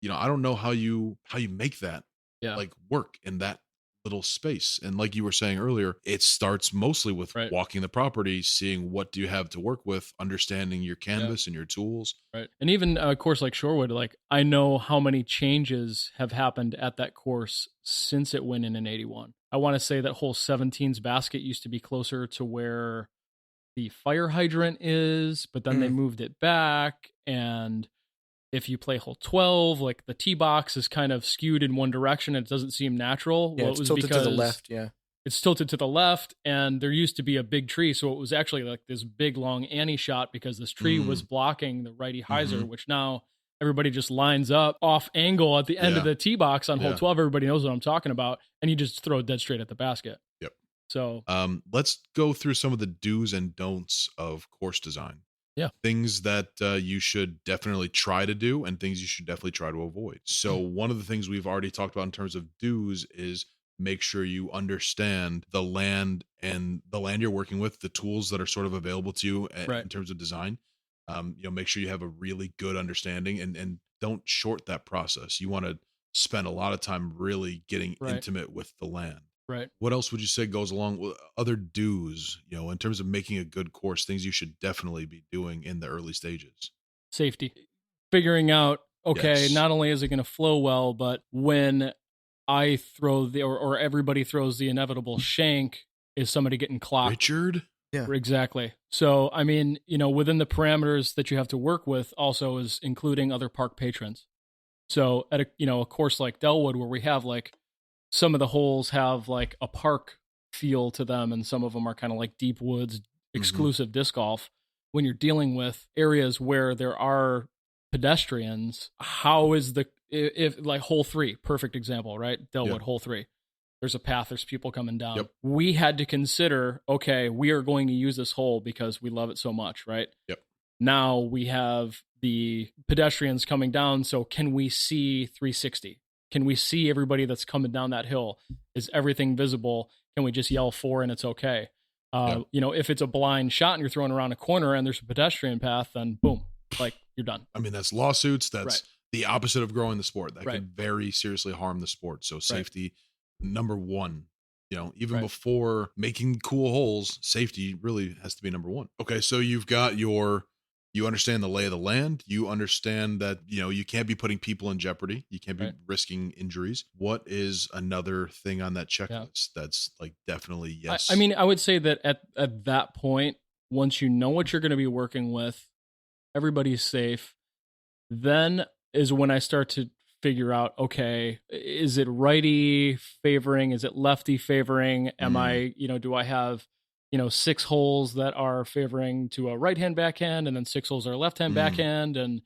you know, I don't know how you make that like work in that little space. And like you were saying earlier, it starts mostly with walking the property, seeing what do you have to work with, understanding your canvas and your tools. Right. And even a course like Shorewood, like I know how many changes have happened at that course since it went in 81. I want to say that hole 17's basket used to be closer to where the fire hydrant is, but then they moved it back. And if you play hole 12, like the tee box is kind of skewed in one direction. It doesn't seem natural. Yeah, it's tilted to the left. Yeah. It's tilted to the left, and there used to be a big tree. So it was actually like this big, long Annie shot because this tree was blocking the righty hyzer, which now everybody just lines up off angle at the end of the tee box on hole 12. Everybody knows what I'm talking about. And you just throw it dead straight at the basket. Yep. So let's go through some of the do's and don'ts of course design. Yeah. Things that you should definitely try to do and things you should definitely try to avoid. So one of the things we've already talked about in terms of do's is make sure you understand the land and the land you're working with, the tools that are sort of available to you in terms of design. Make sure you have a really good understanding and don't short that process. You want to spend a lot of time really getting intimate with the land. Right. What else would you say goes along with other do's, in terms of making a good course, things you should definitely be doing in the early stages? Safety. Figuring out, okay, Yes. not only is it going to flow well, but when I throw or everybody throws the inevitable shank, is somebody getting clocked? Richard? Yeah. Exactly. So, I mean, within the parameters that you have to work with also is including other park patrons. So at a course like Delwood, where we have like some of the holes have like a park feel to them, and some of them are kind of like deep woods, exclusive disc golf. When you're dealing with areas where there are pedestrians, how is if like hole 3, perfect example, right? Delwood, hole 3. There's a path, there's people coming down. Yep. We had to consider, okay, we are going to use this hole because we love it so much, right? Yep. Now we have the pedestrians coming down, so can we see 360? Can we see everybody that's coming down that hill? Is everything visible? Can we just yell 4 and it's okay? If it's a blind shot and you're throwing around a corner and there's a pedestrian path, then boom, like you're done. I mean, that's lawsuits. That's the opposite of growing the sport. That Right. can very seriously harm the sport. So safety, number one. Even Right. before making cool holes, safety really has to be number one. Okay, so you understand the lay of the land. You understand that, you can't be putting people in jeopardy. You can't be risking injuries. What is another thing on that checklist that's like definitely yes? I mean, I would say that at that point, once you know what you're going to be working with, everybody's safe, then is when I start to figure out, okay, is it righty favoring? Is it lefty favoring? Am I, do I have 6 holes that are favoring to a right hand backhand, and then 6 holes are left hand backhand, and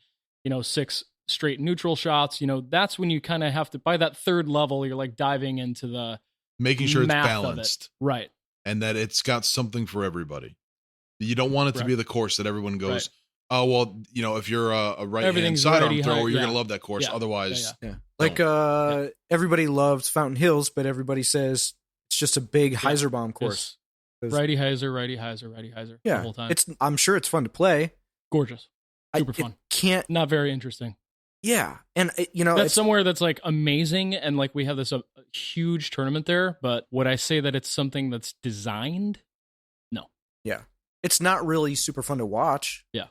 6 straight neutral shots? That's when you kind of have to, by that third level, you're like diving into the making sure it's math balanced, right? And that it's got something for everybody. You don't want it to be the course that everyone goes, oh well, if you're a right hand sidearm thrower, you're gonna love that course. Otherwise, like everybody loves Fountain Hills, but everybody says it's just a big hyzer bomb course. Righty hyzer, righty hyzer, righty hyzer. Yeah, the whole time. I'm sure it's fun to play. Gorgeous, super fun. Not very interesting. Yeah, and that's somewhere that's like amazing, and like we have this a huge tournament there. But would I say that it's something that's designed? No. Yeah, it's not really super fun to watch. Yeah,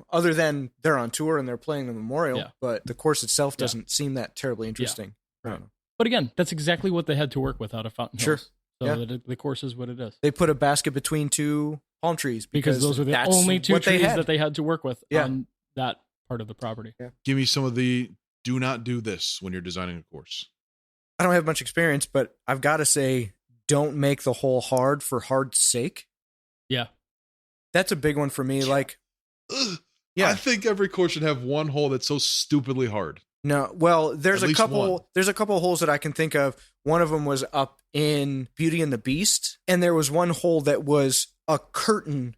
other than they're on tour and they're playing the Memorial, but the course itself doesn't seem that terribly interesting. Yeah. Right. But again, that's exactly what they had to work with out of Fountain Hills. Sure. So the course is what it is. They put a basket between 2 palm trees because those were the only 2 trees that they had to work with on that part of the property. Yeah. Give me some of the do not do this when you're designing a course. I don't have much experience, but I've got to say, don't make the hole hard for hard's sake. Yeah. That's a big one for me. Like, I think every course should have one hole that's so stupidly hard. No, well, there's a couple holes that I can think of. One of them was up in Beauty and the Beast, and there was one hole that was a curtain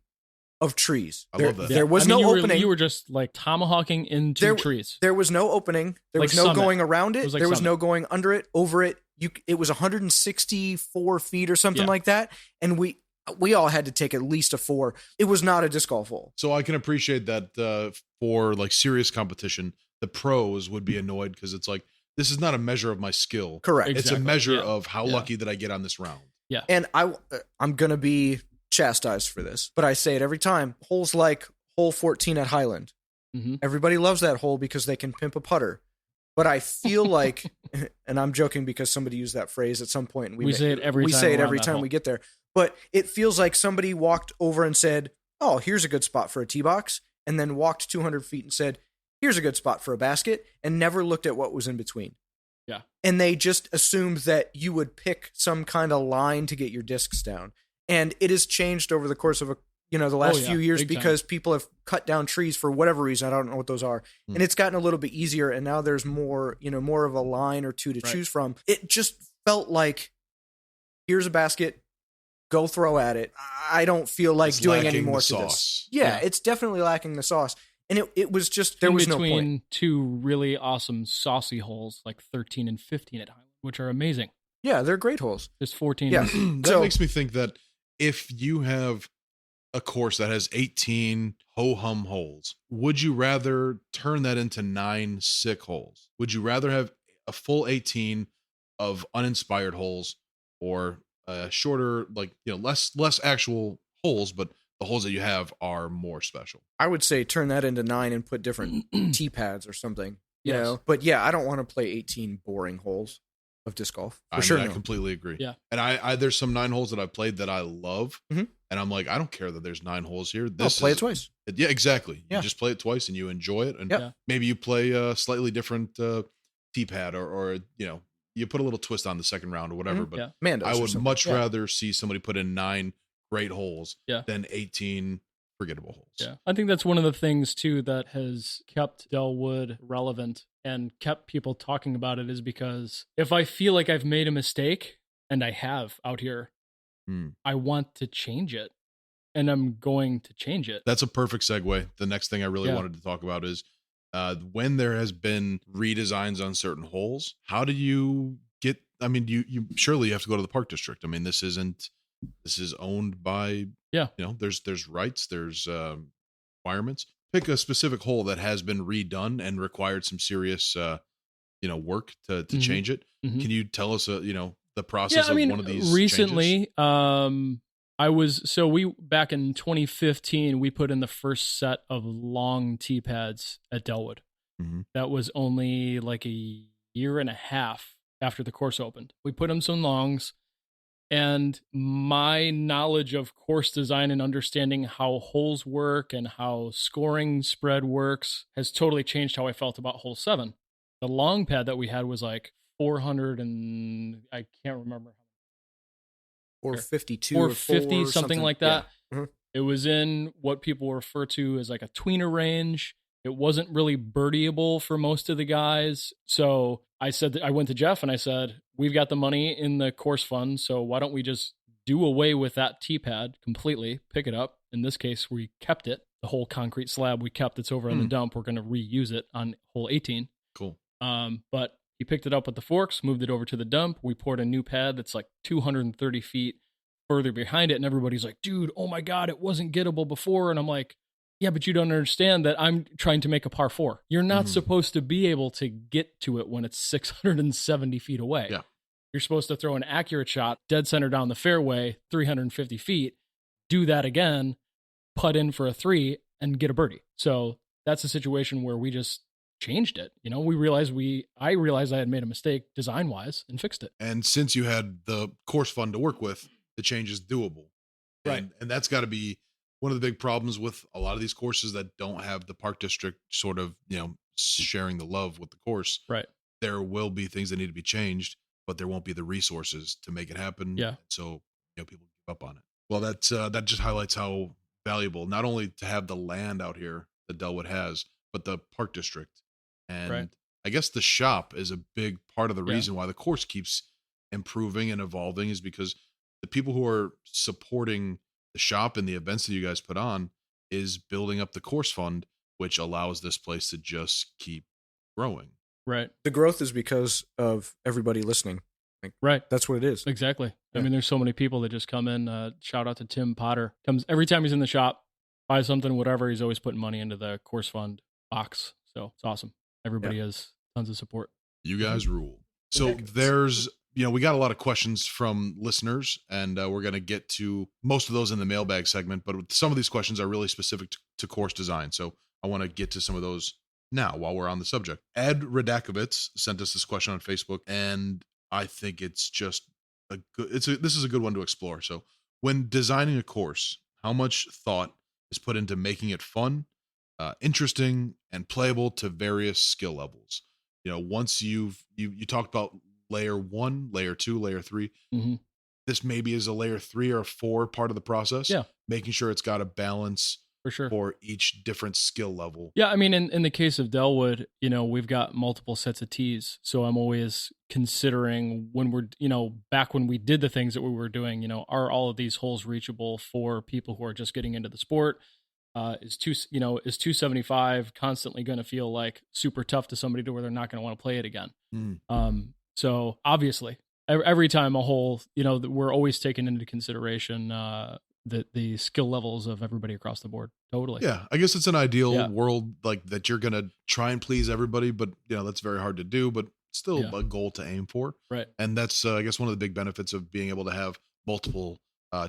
of trees. I love that. There was no opening. You were just like tomahawking into trees. There was no opening. There was no going around it. There was no going under it, over it. It was 164 feet or something like that, and we all had to take at least a 4. It was not a disc golf hole. So I can appreciate that for like serious competition, the pros would be annoyed because it's like, this is not a measure of my skill. Correct. It's a measure of how lucky that I get on this round. Yeah. And I'm going to be chastised for this, but I say it every time. Holes like hole 14 at Highland. Mm-hmm. Everybody loves that hole because they can pimp a putter. But I feel like, and I'm joking because somebody used that phrase at some point. And we say it every time we get there. But it feels like somebody walked over and said, oh, here's a good spot for a tee box, and then walked 200 feet and said, here's a good spot for a basket, and never looked at what was in between. Yeah. And they just assumed that you would pick some kind of line to get your discs down. And it has changed over the course of the last few years because people have cut down trees for whatever reason. I don't know what those are. And it's gotten a little bit easier, and now there's more of a line or two to choose from. It just felt like, here's a basket, go throw at it. I don't feel like it's doing any more to this. Sauce. Yeah, it's definitely lacking the sauce. And it was just, there was no point. Between 2 really awesome saucy holes, like 13 and 15 at Highland, which are amazing. Yeah, they're great holes. Just 14. Yeah. That makes me think that if you have a course that has 18 ho-hum holes, would you rather turn that into 9 sick holes? Would you rather have a full 18 of uninspired holes, or shorter, like, less actual holes, but the holes that you have are more special? I would say turn that into 9 and put different tee pads or something. You Yes. know? But yeah, I don't want to play 18 boring holes of disc golf. For sure. I completely agree. Yeah. And I there's some 9 holes that I've played that I love. Mhm. And I'm like, I don't care that there's 9 holes here. Play it twice. Yeah, exactly. Yeah. You just play it twice and you enjoy it. And Yeah. maybe you play a slightly different tee pad, or you put a little twist on the second round or whatever. Mhm. But Yeah. Mandos I or would something. much Yeah. rather see somebody put in 9 great holes Yeah. than 18 forgettable holes. Yeah. I think that's one of the things too that has kept Delwood relevant and kept people talking about it, is because if I feel like I've made a mistake, and I have out here, I want to change it, and I'm going to change it. That's a perfect segue. The next thing I really Yeah. wanted to talk about is when there has been redesigns on certain holes, how do you get, I mean, you surely you have to go to the park district. I mean, this is owned by, there's rights, there's requirements. Pick a specific hole that has been redone and required some serious, work to change it. Mhm. Can you tell us, the process of one of these recently, changes? we back in 2015, we put in the first set of long tee pads at Delwood. Mhm. That was only like a year and a half after the course opened. We put in some longs, and my knowledge of course design and understanding how holes work and how scoring spread works has totally changed how I felt about hole 7. The long pad that we had was like 400 and I can't remember. 452 450, or something like that. Yeah. Mhm. It was in what people refer to as like a tweener range. It wasn't really birdieable for most of the guys. So I went to Jeff and I said, we've got the money in the course fund, so why don't we just do away with that tee pad completely, pick it up. In this case, we kept it. The whole concrete slab we kept, it's over on the dump. We're going to reuse it on hole 18. Cool. But he picked it up with the forks, moved it over to the dump. We poured a new pad that's like 230 feet further behind it. And everybody's like, dude, oh my God, it wasn't gettable before. And I'm like, yeah, but you don't understand that I'm trying to make a par 4. You're not supposed to be able to get to it when it's 670 feet away. Yeah. You're supposed to throw an accurate shot, dead center down the fairway, 350 feet, do that again, putt in for a 3, and get a birdie. So that's a situation where we just changed it. I realized I had made a mistake design-wise and fixed it. And since you had the course fund to work with, the change is doable. Right. And that's got to be one of the big problems with a lot of these courses that don't have the park district sort of, sharing the love with the course. Right. There will be things that need to be changed, but there won't be the resources to make it happen. Yeah. So, people give up on it. Well, that just highlights how valuable, not only to have the land out here that Delwood has, but the park district. And Right. I guess the shop is a big part of the Yeah. reason why the course keeps improving and evolving, is because the people who are supporting the shop and the events that you guys put on is building up the course fund, which allows this place to just keep growing. Right. The growth is because of everybody listening. Right. That's what it is. Exactly. Yeah. I mean, there's so many people that just come in. Shout out to Tim Potter. Comes every time he's in the shop, buys something, whatever. He's always putting money into the course fund box. So it's awesome. Everybody has tons of support. You guys rule. So there's, we got a lot of questions from listeners, and we're going to get to most of those in the mailbag segment, but some of these questions are really specific to course design. So I want to get to some of those now while we're on the subject. Ed Radakovitz sent us this question on Facebook, and I think it's just this is a good one to explore. So when designing a course, how much thought is put into making it fun, interesting, and playable to various skill levels? Once you talked about layer 1, layer 2, layer 3, this maybe is a layer 3 or 4 part of the process. Yeah. Making sure it's got a balance For sure. for each different skill level. Yeah, I mean, in the case of Delwood, we've got multiple sets of tees. So I'm always considering when we're, back when we did the things that we were doing, are all of these holes reachable for people who are just getting into the sport? Is 275 constantly going to feel like super tough to somebody to where they're not going to want to play it again? So obviously every time a hole, we're always taking into consideration the skill levels of everybody across the board. Totally. Yeah, I guess it's an ideal world like that. You're gonna try and please everybody, but that's very hard to do. But still a goal to aim for. Right. And that's I guess one of the big benefits of being able to have multiple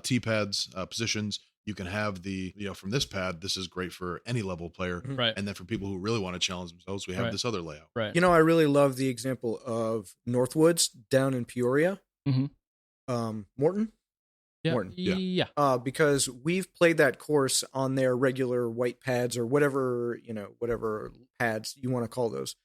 T pads positions. You can have the from this pad. This is great for any level player. Right. And then for people who really want to challenge themselves, we have this other layout. Right. I really love the example of Northwoods down in Peoria. Mm-hmm. Morton. Yeah. Morton. Yeah. Because we've played that course on their regular white pads or whatever pads you want to call those.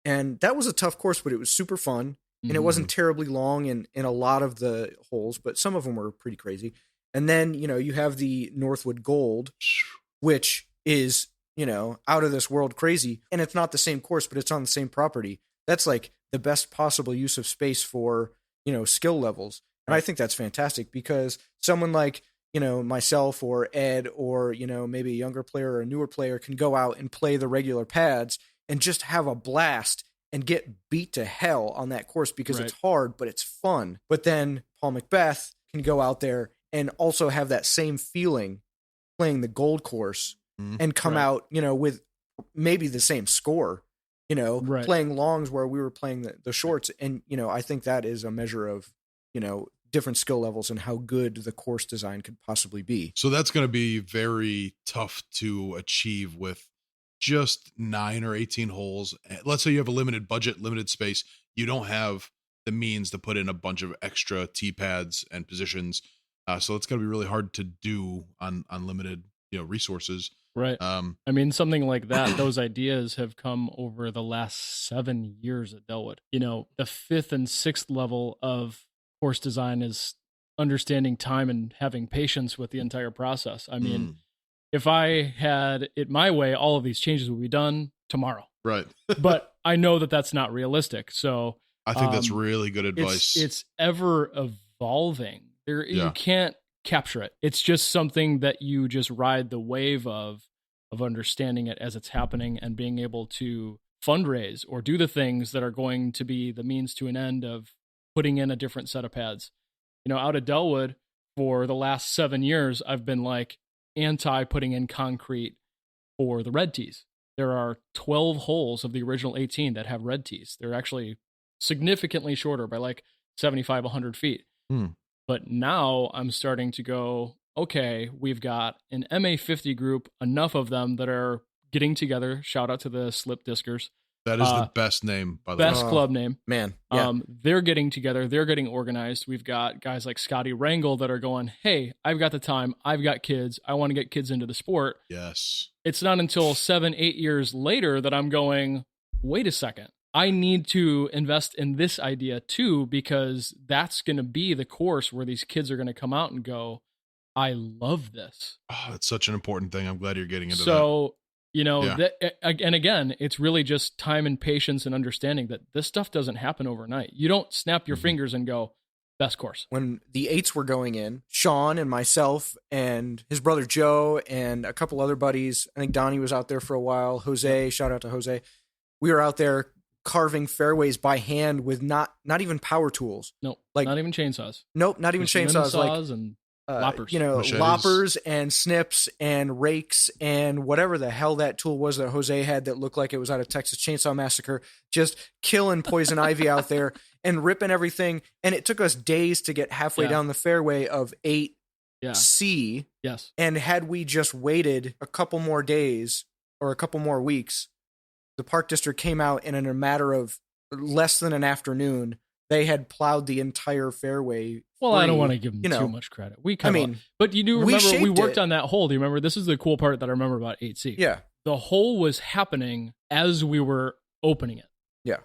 And that was a tough course, but it was super fun. And it wasn't terribly long in a lot of the holes, but some of them were pretty crazy. And then, you have the Northwood Gold, which is, out of this world crazy. And it's not the same course, but it's on the same property. That's like the best possible use of space for, skill levels. And I think that's fantastic because someone like, myself or Ed or, maybe a younger player or a newer player can go out and play the regular pads and just have a blast and get beat to hell on that course because it's hard, but it's fun. But then Paul Macbeth can go out there and also have that same feeling playing the gold course and come out, with maybe the same score, playing longs where we were playing the shorts. And, I think that is a measure of, different skill levels and how good the course design could possibly be. So that's going to be very tough to achieve with just 9 or 18 holes. Let's say you have a limited budget, limited space. You don't have the means to put in a bunch of extra T pads and positions. So it's going to be really hard to do on limited, resources. Right. Something like that, those ideas have come over the last 7 years at Delwood. The 5th and 6th level of course design is understanding time and having patience with the entire process. If I had it my way, all of these changes would be done tomorrow. Right. But I know that that's not realistic. So I think that's really good advice. It's ever evolving. You can't capture it. It's just something that you just ride the wave of understanding it as it's happening and being able to fundraise or do the things that are going to be the means to an end of putting in a different set of pads. Out of Delwood for the last 7 years, I've been like anti putting in concrete for the red tees. There are 12 holes of the original 18 that have red tees. They're actually significantly shorter by like 75, 100 feet. But now I'm starting to go, okay, we've got an MA50 group, enough of them that are getting together. Shout out to the Slip Discers. That is the best name, by the way. Best club name. Man. Yeah. They're getting together. They're getting organized. We've got guys like Scotty Rangel that are going, hey, I've got the time. I've got kids. I want to get kids into the sport. Yes. It's not until 7-8 years later that I'm going, wait a second. I need to invest in this idea too, because that's going to be the course where these kids are going to come out and go, I love this. Oh, that's such an important thing. I'm glad you're getting into that. So, and again, it's really just time and patience and understanding that this stuff doesn't happen overnight. You don't snap your fingers and go, best course. When the 8s were going in, Sean and myself and his brother Joe and a couple other buddies, I think Donnie was out there for a while, Jose, shout out to Jose. We were out there carving fairways by hand with not even power tools. Nope, not even chainsaws. Nope, not even chainsaws. Like and loppers. Machetes. Loppers and snips and rakes and whatever the hell that tool was that Jose had that looked like it was out of Texas Chainsaw Massacre, just killing poison ivy out there and ripping everything. And it took us days to get halfway down the fairway of 8C. Yes. And had we just waited a couple more days or a couple more weeks, the park district came out and in a matter of less than an afternoon, they had plowed the entire fairway. Well, I don't want to give them too much credit. But you do remember we worked on that hole. Do you remember? This is the cool part that I remember about 8C. Yeah. The hole was happening as we were opening it. Yeah.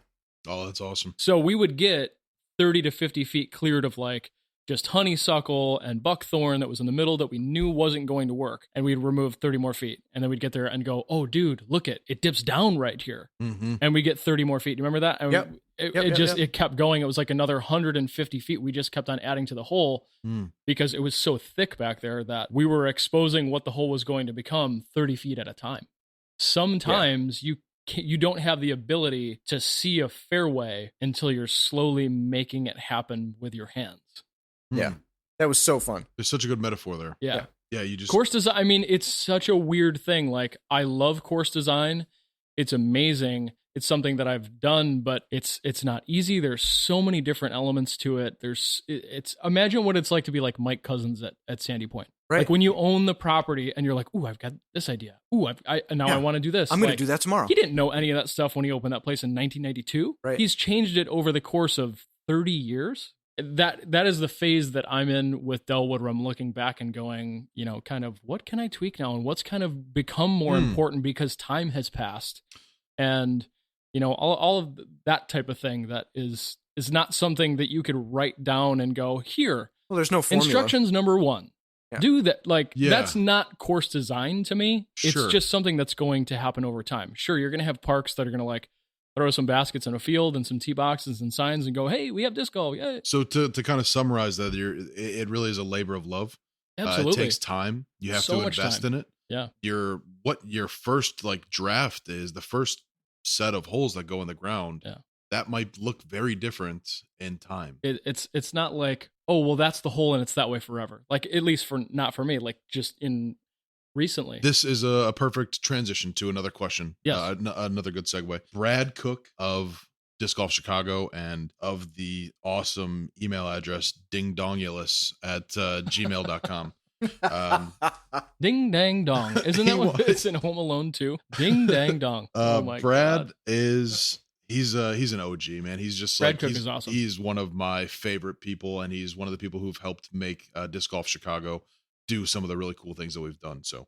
Oh, that's awesome. So we would get 30 to 50 feet cleared of like just honeysuckle and buckthorn that was in the middle that we knew wasn't going to work. And we'd remove 30 more feet. And then we'd get there and go, oh, dude, look it dips down right here. Mm-hmm. And we get 30 more feet. Do you remember that? And it kept going. It was like another 150 feet. We just kept on adding to the hole because it was so thick back there that we were exposing what the hole was going to become 30 feet at a time. Sometimes you you don't have the ability to see a fairway until you're slowly making it happen with your hands. Yeah. That was so fun. There's such a good metaphor there. Yeah. Yeah, you just course design. I mean, it's such a weird thing. Like, I love course design. It's amazing. It's something that I've done, but it's not easy. There's so many different elements to it. It's imagine what it's like to be like Mike Cousins at Sandy Point. Right. Like when you own the property and you're like, ooh, I've got this idea. Ooh, I want to do this. I'm going to Like, do that tomorrow. He didn't know any of that stuff when he opened that place in 1992. Right. He's changed it over the course of 30 years. That is the phase that I'm in with Delwood, where I'm looking back and going, you know, kind of what can I tweak now and what's kind of become more important because time has passed. And, you know, all of that type of thing that is not something that you could write down and go, here. Well, there's no formula. Instructions number 1. Yeah. Do that. Like, that's not course design to me. Sure. It's just something that's going to happen over time. Sure, you're going to have parks that are going to like throw some baskets in a field and some tee boxes and signs and go, hey, we have disc golf. Yeah. So to kind of summarize that, it really is a labor of love. Absolutely. It takes time. You have So to much invest time. in it. Yeah. Your first like draft is the first set of holes that go in the ground. Yeah. That might look very different in time. It's not like, oh, well, that's the hole and it's that way forever. Like, at least not for me, like just in recently. This is a perfect transition to another question. Yes. Another good segue. Brad Cook of Disc Golf Chicago and of the awesome email address dingdongulus at gmail.com. Ding dang dong. Isn't that what it's in Home Alone too? Ding dang dong. Oh my Brad God. He's an OG, man. He's just Brad like Cook is awesome. He's one of my favorite people, and he's one of the people who've helped make Disc Golf Chicago do some of the really cool things that we've done. So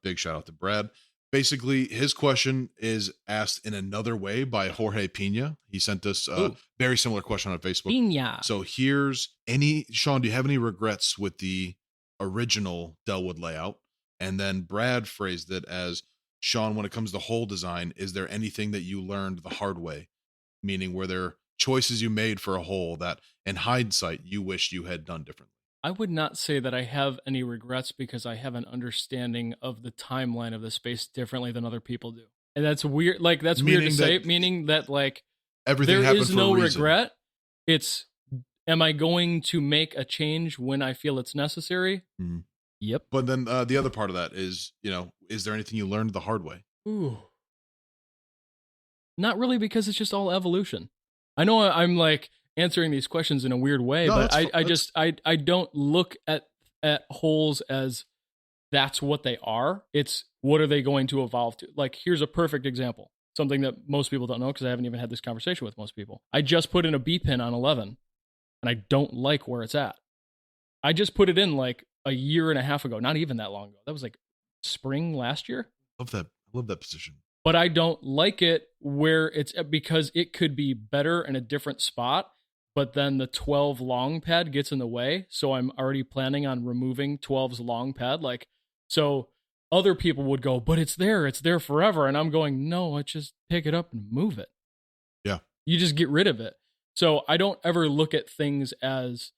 big shout out to Brad. Basically, his question is asked in another way by Jorge Pina. He sent us a very similar question on Facebook. Pina. So Sean, do you have any regrets with the original Delwood layout? And then Brad phrased it as, Sean, when it comes to hole design, is there anything that you learned the hard way? Meaning, were there choices you made for a hole that in hindsight you wished you had done differently? I would not say that I have any regrets because I have an understanding of the timeline of the space differently than other people do. And that's weird. Like, that's weird to say, meaning that like everything there happened is for no a reason. regret. It's, am I going to make a change when I feel it's necessary? Mm-hmm. Yep. But then the other part of that is, you know, is there anything you learned the hard way? Ooh. Not really, because it's just all evolution. I know I'm like answering these questions in a weird way, No, but I don't look at holes as that's what they are. It's what are they going to evolve to? Like, here's a perfect example. Something that most people don't know because I haven't even had this conversation with most people. I just put in a B pin on 11 and I don't like where it's at. I just put it in like a year and a half ago, not even that long ago. That was like spring last year. Love that position. But I don't like it where it's because it could be better in a different spot, but then the 12 long pad gets in the way. So I'm already planning on removing 12's long pad. Like, so other people would go, but it's there forever. And I'm going, no, I just pick it up and move it. Yeah. You just get rid of it. So I don't ever look at things as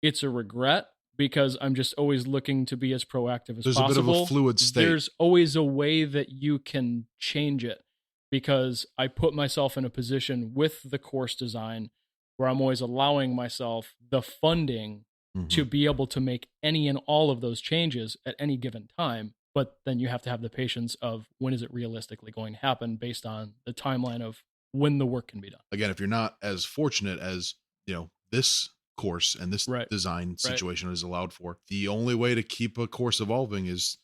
it's a regret, because I'm just always looking to be as proactive as There's possible. a bit of a fluid state. There's always a way that you can change it, because I put myself in a position with the course design where I'm always allowing myself the funding to be able to make any and all of those changes at any given time. But then you have to have the patience of when is it realistically going to happen based on the timeline of when the work can be done. Again, if you're not as fortunate as, you know, this course and this design situation is allowed for, the only way to keep a course evolving is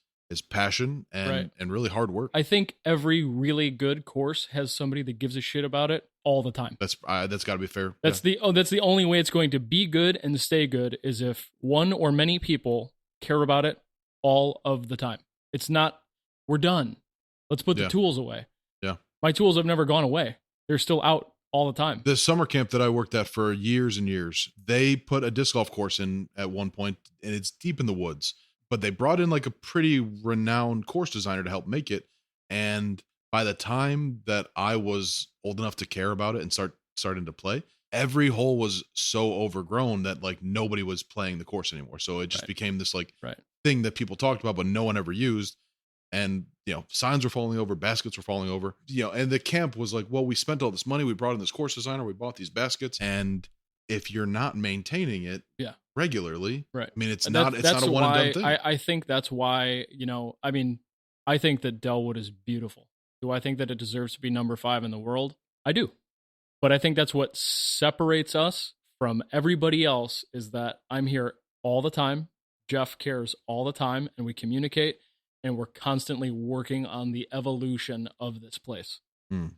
passion and really hard work. I think every really good course has somebody that gives a shit about it all the time. That's got to be fair. That's the only way it's going to be good and stay good, is if one or many people care about it all of the time. It's not, we're done, let's put the tools away. Yeah. My tools have never gone away. They're still out all the time. The summer camp that I worked at for years and years, they put a disc golf course in at one point, and it's deep in the woods, but they brought in like a pretty renowned course designer to help make it. And by the time that I was old enough to care about it and starting to play, every hole was so overgrown that like nobody was playing the course anymore. So it just became this like thing that people talked about, but no one ever used. and signs were falling over, baskets were falling over, and the camp was like, well, we spent all this money, we brought in this course designer, we bought these baskets, and if you're not maintaining it regularly, right? I mean, it's not a one and done thing. I think that's why, I think that Delwood is beautiful. Do I think that it deserves to be number 5 in the world? I do. But I think that's what separates us from everybody else, is that I'm here all the time. Jeff cares all the time, and we communicate, and we're constantly working on the evolution of this place.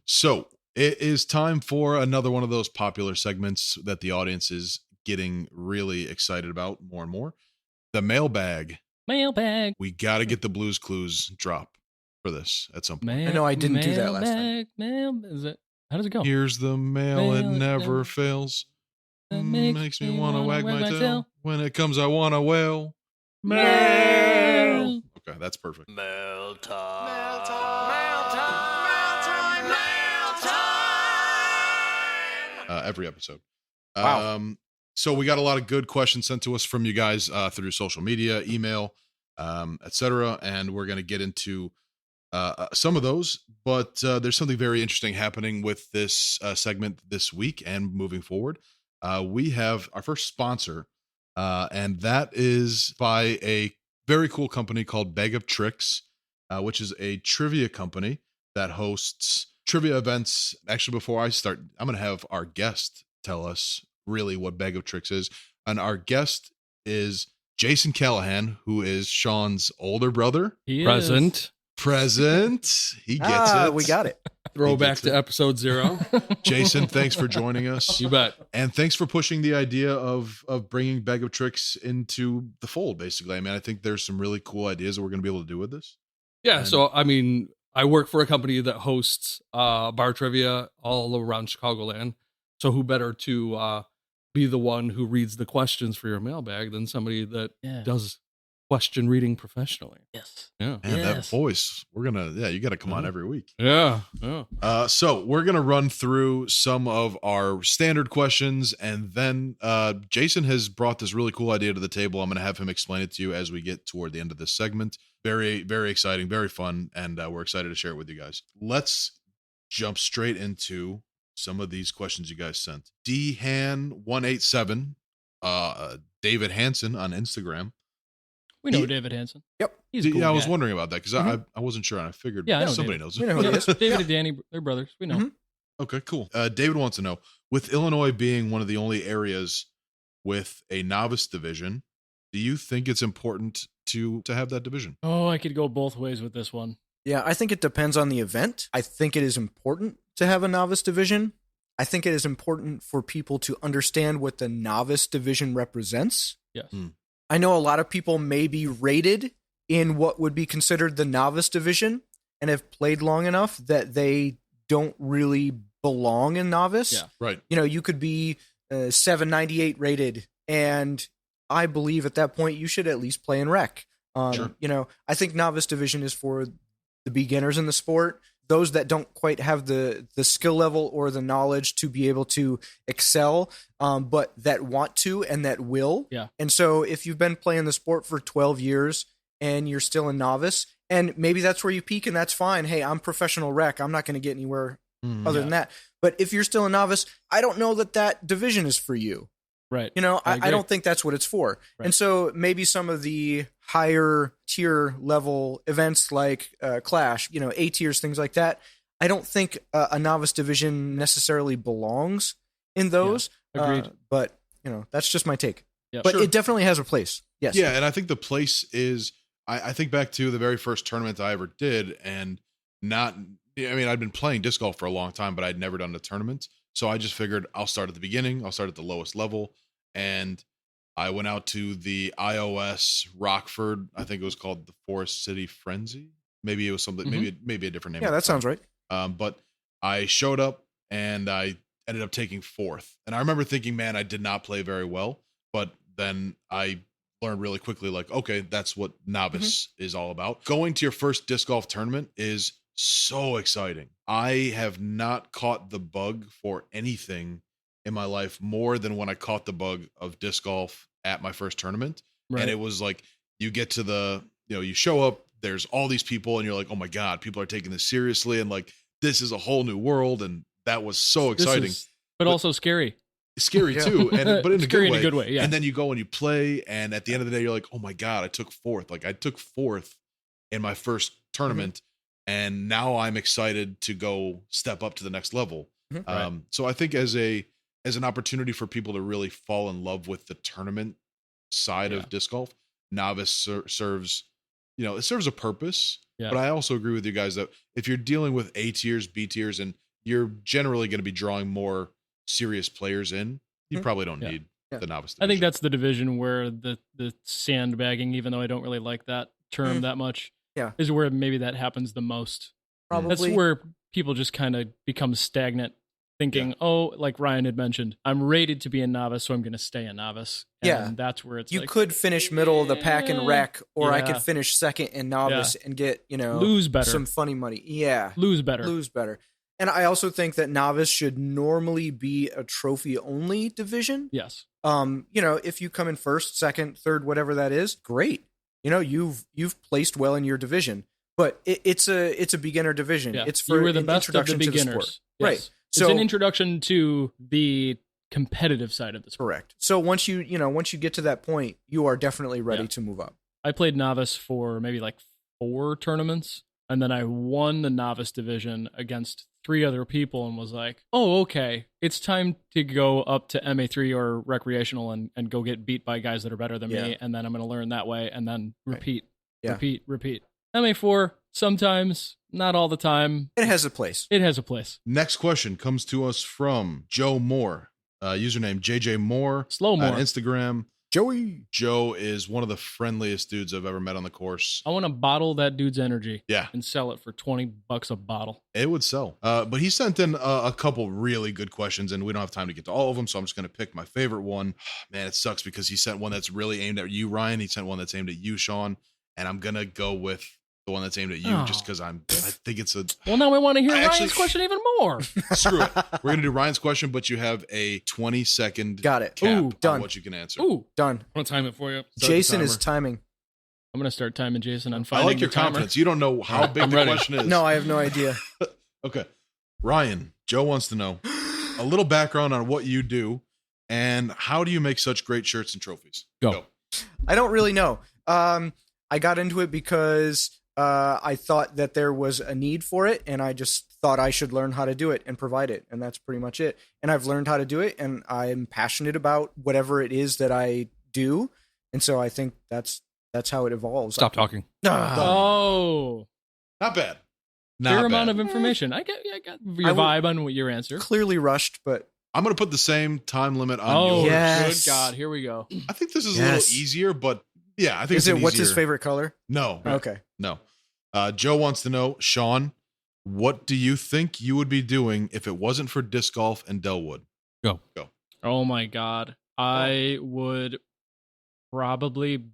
So it is time for another one of those popular segments that the audience is getting really excited about more and more. The mailbag. Mailbag. We got to get the Blues Clues drop for this at some point. I know I didn't do that last time. Is it? How does it go? Here's the mail, it never fails. Makes me want to wag my tail. When it comes, I want to wail. Mail. Okay, that's perfect. Mail time. Mail time. Mail time. Mail time. Every episode. Wow. So we got a lot of good questions sent to us from you guys through social media, email, etc. And we're going to get into some of those, but there's something very interesting happening with this segment this week and moving forward. We have our first sponsor, and that is by a very cool company called Bag of Tricks, which is a trivia company that hosts trivia events. Actually, before I start, I'm going to have our guest tell us really what Bag of Tricks is. And our guest is Jason Callahan, who is Sean's older brother. He Present. He gets it. We got it. Throwback to episode 0. Jason, thanks for joining us. You bet. And thanks for pushing the idea of bringing Bag of Tricks into the fold, basically. I mean, I think there's some really cool ideas that we're going to be able to do with this. Yeah, so, I mean, I work for a company that hosts bar trivia all around Chicagoland. So who better to be the one who reads the questions for your mailbag than somebody that does question reading professionally? Yes. Yeah. Man, that voice. We're going to, you got to come on every week. Yeah. So we're going to run through some of our standard questions. And then Jason has brought this really cool idea to the table. I'm going to have him explain it to you as we get toward the end of this segment. Very, very exciting, very fun. And we're excited to share it with you guys. Let's jump straight into some of these questions you guys sent. DHan187, David Hansen on Instagram. We know David Hansen. Yep. He's a cool I was guy. wondering about that because I wasn't sure, and I figured somebody knows. We know who it is. David and Danny, they're brothers. We know. Okay, cool. David wants to know, with Illinois being one of the only areas with a novice division, do you think it's important to have that division? Oh, I could go both ways with this one. Yeah, I think it depends on the event. I think it is important to have a novice division. I think it is important for people to understand what the novice division represents. Yes. I know a lot of people may be rated in what would be considered the novice division and have played long enough that they don't really belong in novice. Yeah. Right. You could be 798 rated, and I believe at that point you should at least play in rec. Sure. I think novice division is for the beginners in the sport, those that don't quite have the skill level or the knowledge to be able to excel, but that want to and that will. Yeah. And so if you've been playing the sport for 12 years and you're still a novice, and maybe that's where you peak, and that's fine. Hey, I'm professional rec. I'm not going to get anywhere other than that. But if you're still a novice, I don't know that division is for you. Right. I don't think that's what it's for. Right. And so maybe some of the higher tier level events like Clash, A tiers, things like that, I don't think a novice division necessarily belongs in those. Yeah, agreed. But, that's just my take. Yeah, but sure. it definitely has a place. Yes. Yeah, and I think the place is, I think back to the very first tournament I ever did, and I'd been playing disc golf for a long time, but I'd never done a tournament. So I just figured I'll start at the beginning. I'll start at the lowest level. And I went out to the iOS Rockford. I think it was called the Forest City Frenzy. Maybe it was something, maybe a different name. Yeah, that sounds right. But I showed up and I ended up taking 4th. And I remember thinking, man, I did not play very well. But then I learned really quickly, like, okay, that's what novice is all about. Going to your first disc golf tournament is so exciting. I have not caught the bug for anything in my life more than when I caught the bug of disc golf at my first tournament. Right. And it was like, you get to you show up, there's all these people and you're like, oh my God, people are taking this seriously. And like, this is a whole new world. And that was so exciting. But also scary. Scary too. But in a scary good way. In a good way. Yeah. And then you go and you play. And at the end of the day, you're like, oh my God, I took fourth. Like I took fourth in my first tournament. And now I'm excited to go step up to the next level. So I think as an opportunity for people to really fall in love with the tournament side of disc golf, novice serves, it serves a purpose. Yeah. But I also agree with you guys that if you're dealing with A tiers, B tiers, and you're generally going to be drawing more serious players in, you probably don't need the novice division. I think that's the division where the sandbagging, even though I don't really like that term that much, is where maybe that happens the most. Probably. That's where people just kind of become stagnant, thinking, like Ryan had mentioned, I'm rated to be a novice, so I'm going to stay a novice. And that's where it's you could finish middle of the pack and wreck, or I could finish second in novice and get, lose better. Some funny money. Yeah. Lose better. And I also think that novice should normally be a trophy only division. Yes. If you come in first, second, third, whatever that is, great. You've placed well in your division, but it's a beginner division. Yeah. It's for the best introduction of the beginners. To the sport. Yes. Right. So, it's an introduction to the competitive side of the sport. Correct. So once you get to that point, you are definitely ready to move up. I played novice for maybe like 4 tournaments, and then I won the novice division against 3 other people and was like, oh, okay, it's time to go up to MA3 or recreational and go get beat by guys that are better than me, and then I'm going to learn that way, and then repeat. MA4, sometimes, not all the time. It has a place. Next question comes to us from Joe Moore, username JJ Moore. Slow Moore. On Instagram. Joe is one of the friendliest dudes I've ever met on the course. I want to bottle that dude's energy. And sell it for $20 a bottle. It would sell. But he sent in a couple really good questions, and we don't have time to get to all of them, so I'm just going to pick my favorite one. Man, it sucks because he sent one that's really aimed at you, Ryan. He sent one that's aimed at you, Sean. And I'm going to go with the one that's aimed at you just because I think it's a... Well, now I want to hear Ryan's question even more. Screw it. We're going to do Ryan's question, but you have a 20-second Got it. cap on what you can answer. Done. I'm going to time it for you. Jason is timing. I'm going to start timing Jason on finding I like your confidence. You don't know how big the question is. No, I have no idea. Okay. Ryan, Joe wants to know a little background on what you do and how do you make such great shirts and trophies? Go. I don't really know. I got into it because I thought that there was a need for it, and I just thought I should learn how to do it and provide it, and that's pretty much it. And I've learned how to do it, and I'm passionate about whatever it is that I do, and so I think that's how it evolves. Stop talking. Oh, not bad. Fair amount of information. I got your vibe on your answer. Clearly rushed, but I'm going to put the same time limit on yours. Yes. Good God, here we go. I think this is a little easier, but yeah, I think is it what's his favorite color? No. Okay. No. Joe wants to know, Sean, what do you think you would be doing if it wasn't for disc golf and Delwood? Go. Oh my God. I would probably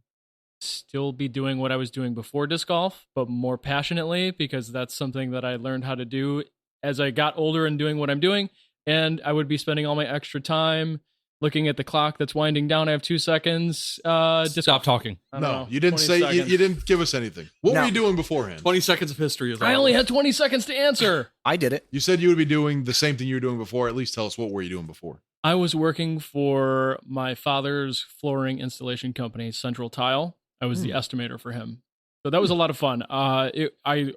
still be doing what I was doing before disc golf, but more passionately, because that's something that I learned how to do as I got older and doing what I'm doing. And I would be spending all my extra time looking at the clock that's winding down. I have 2 seconds. Stop talking. No, you didn't say, you didn't give us anything. What were you doing beforehand? 20 seconds of history is all. I only had 20 seconds to answer. I did it. You said you would be doing the same thing you were doing before. At least tell us, what were you doing before? I was working for my father's flooring installation company, Central Tile. I was the estimator for him. So that was a lot of fun. I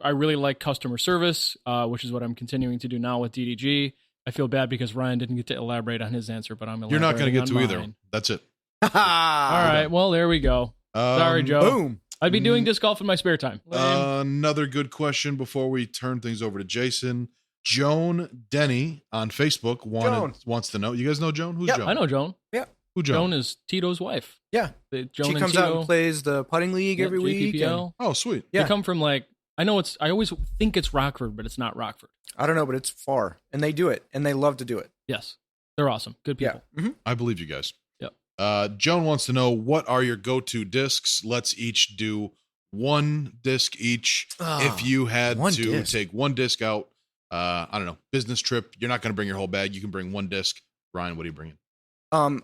really like customer service, which is what I'm continuing to do now with DDG. I feel bad because Ryan didn't get to elaborate on his answer, but I'm elaborating. You're not going to get to mine. either. That's it. All right. Well, there we go. Sorry, Joe. Boom. I'd be doing disc golf in my spare time. Another good question before we turn things over to Jason. Joan Denny on Facebook wants to know. You guys know Joan? Who's Joan? I know Joan. Yeah. Who Joan? Joan is Tito's wife. Yeah. Joan she comes out and plays the putting league every week. Oh, sweet. They come from I always think it's Rockford, but it's not Rockford. I don't know, but it's far. And they do it. And they love to do it. Yes. They're awesome. Good people. Yeah. Mm-hmm. I believe you guys. Yep. Joan wants to know, what are your go-to discs? Let's each do one disc each. If you had to take one disc out, I don't know, business trip, you're not going to bring your whole bag. You can bring one disc. Ryan, what are you bringing?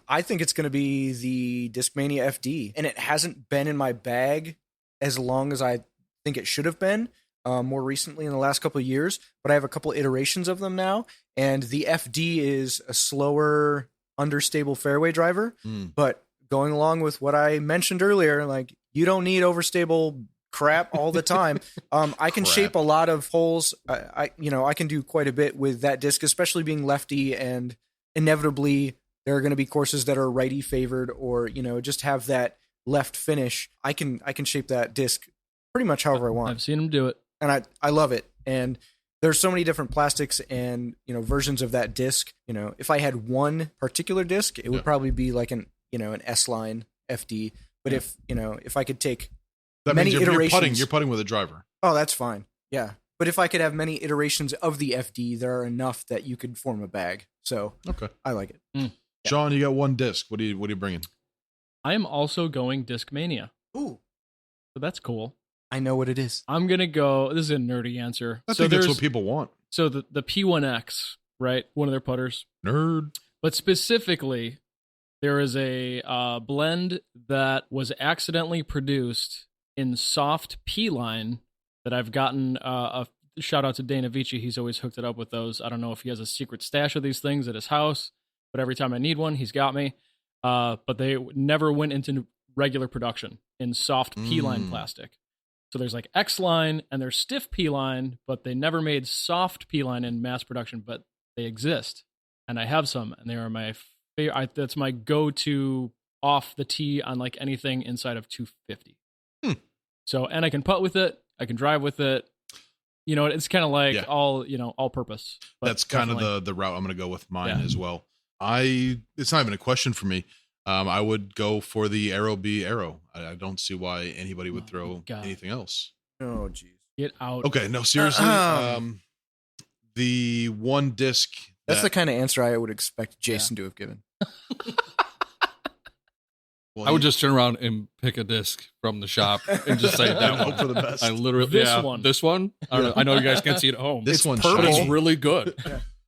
I think it's going to be the Discmania FD. And it hasn't been in my bag as long as I think think it should have been more recently in the last couple of years, but I have a couple iterations of them now. And the FD is a slower, understable fairway driver. But going along with what I mentioned earlier, like you don't need overstable crap all the time. I can shape a lot of holes. I can do quite a bit with that disc, especially being lefty, and inevitably there are going to be courses that are righty favored, or just have that left finish. I can shape that disc pretty much however I want. I've seen them do it, and I love it. And there's so many different plastics and versions of that disc. If I had one particular disc, it would probably be like an S-line FD. But if I could take many iterations, you're putting with a driver. Oh, that's fine. Yeah. But if I could have many iterations of the FD, there are enough that you could form a bag. So okay, I like it. Yeah. Sean, you got one disc. What are you bringing? I am also going Discmania. Ooh. So that's cool. I know what it is. I'm going to go, this is a nerdy answer. I think that's what people want. So the P1X, right? One of their putters. Nerd. But specifically, there is a blend that was accidentally produced in soft P-line that I've gotten a shout out to Dana Vici. He's always hooked it up with those. I don't know if he has a secret stash of these things at his house, but every time I need one, he's got me. But they never went into regular production in soft P-line plastic. So there's like X-line and there's stiff P-line, but they never made soft P-line in mass production, but they exist. And I have some, and they are my favorite. That's my go-to off the tee on like anything inside of 250. So, and I can putt with it. I can drive with it. It's kind of like all purpose. That's kind of the route I'm going to go with mine as well. It's not even a question for me. I would go for the Arrow B Arrow. I don't see why anybody would throw anything else. Oh, geez. Get out. Okay, no, seriously. The one disc. That's the kind of answer I would expect Jason to have given. Well, I would just turn around and pick a disc from the shop and just say that one. Hope for the best. I literally, this one. I know you guys can't see it at home. This one's but it's really good.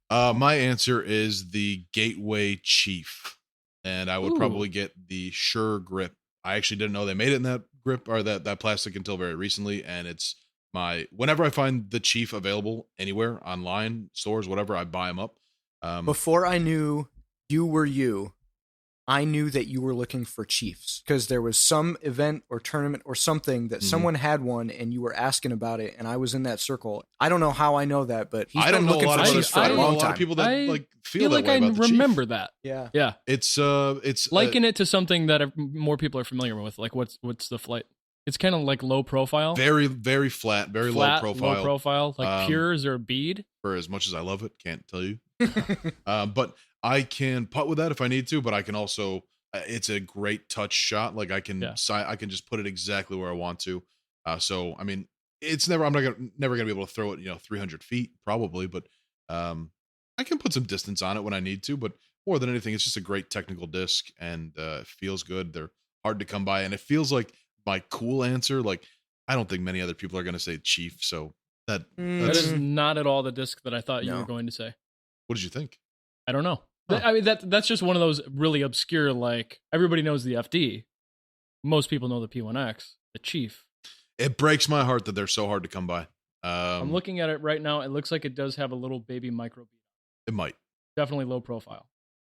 My answer is the Gateway Chief, and I would probably get the Sure Grip. I actually didn't know they made it in that grip or that plastic until very recently, and it's whenever I find the Chief available anywhere, online, stores, whatever, I buy them up. Before I knew you were you, I knew that you were looking for Chiefs because there was some event or tournament or something that someone had one and you were asking about it, and I was in that circle. I don't know how I know that, but he's been looking for Chiefs for a long time. I don't know a lot of people that feel that like way I about the remember Chief. that. Yeah. It's liken it to something that more people are familiar with. Like what's the flight? It's kind of like low profile. Very, very flat, very low profile. Low profile. Like pure, is there a bead? For as much as I love it, can't tell you. But I can putt with that if I need to, but I can also, it's a great touch shot. Like I can just put it exactly where I want to. So, I mean, it's never going to be able to throw it, 300 feet probably, but I can put some distance on it when I need to, but more than anything, it's just a great technical disc and it feels good. They're hard to come by, and it feels like my cool answer. Like, I don't think many other people are going to say Chief. So that is not at all the disc that I thought you were going to say. What did you think? I don't know. Huh. I mean, that's just one of those really obscure, like everybody knows the FD. Most people know the P1X, the Chief. It breaks my heart that they're so hard to come by. I'm looking at it right now. It looks like it does have a little baby micro bead. It might. Definitely low profile.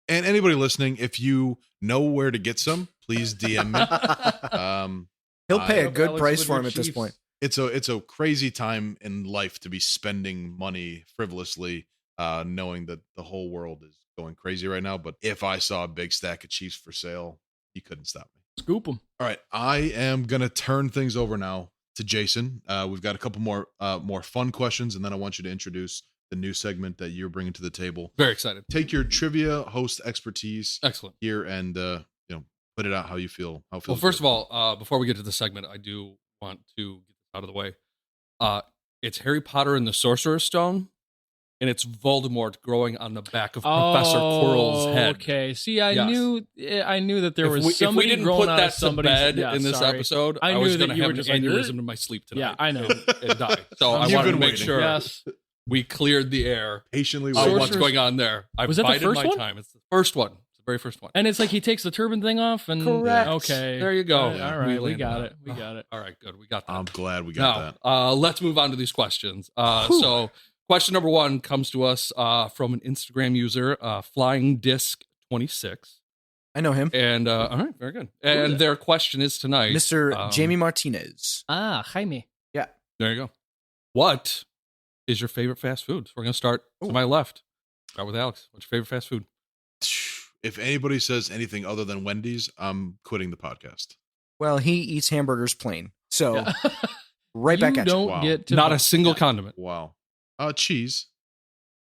And anybody listening, if you know where to get some, please DM me. He'll pay a good price for him at this point. It's a crazy time in life to be spending money frivolously, knowing that the whole world is going crazy right now. But if I saw a big stack of Chiefs for sale, you couldn't stop me. Scoop them. All right, I am gonna turn things over now to Jason. We've got a couple more fun questions, and then I want you to introduce the new segment that you're bringing to the table. Very excited. Take your trivia host expertise, excellent, here and put it out how you feel. Well, first of all, before we get to the segment, I do want to get this out of the way. It's Harry Potter and the Sorcerer's Stone, and it's Voldemort growing on the back of Professor Quirrell's head. Okay, see, I knew that there was somebody growing on somebody's head in this episode. I was going to have an aneurysm in my sleep tonight. Yeah, I know, and die. So I wanted to make sure we cleared the air patiently. What's going on there? I've was that bided the first my one? time. It's the first one. It's the very first one. And it's like he takes the turban thing off and Correct. Okay. There you go. All right, we landed got on it. We got it. All right, good. We got that. I'm glad we got that. Let's move on to these questions. So question number 1 comes to us from an Instagram user, Flying Disc 26. I know him. And all right, very good. And their question is tonight, Mr. Jamie Martinez. Jaime. There you go. What is your favorite fast food? So we're going to start to my left. Start with Alex. What's your favorite fast food? If anybody says anything other than Wendy's, I'm quitting the podcast. Well, he eats hamburgers plain. So right back at you. Don't get to Not a single condiment. Wow. Cheese.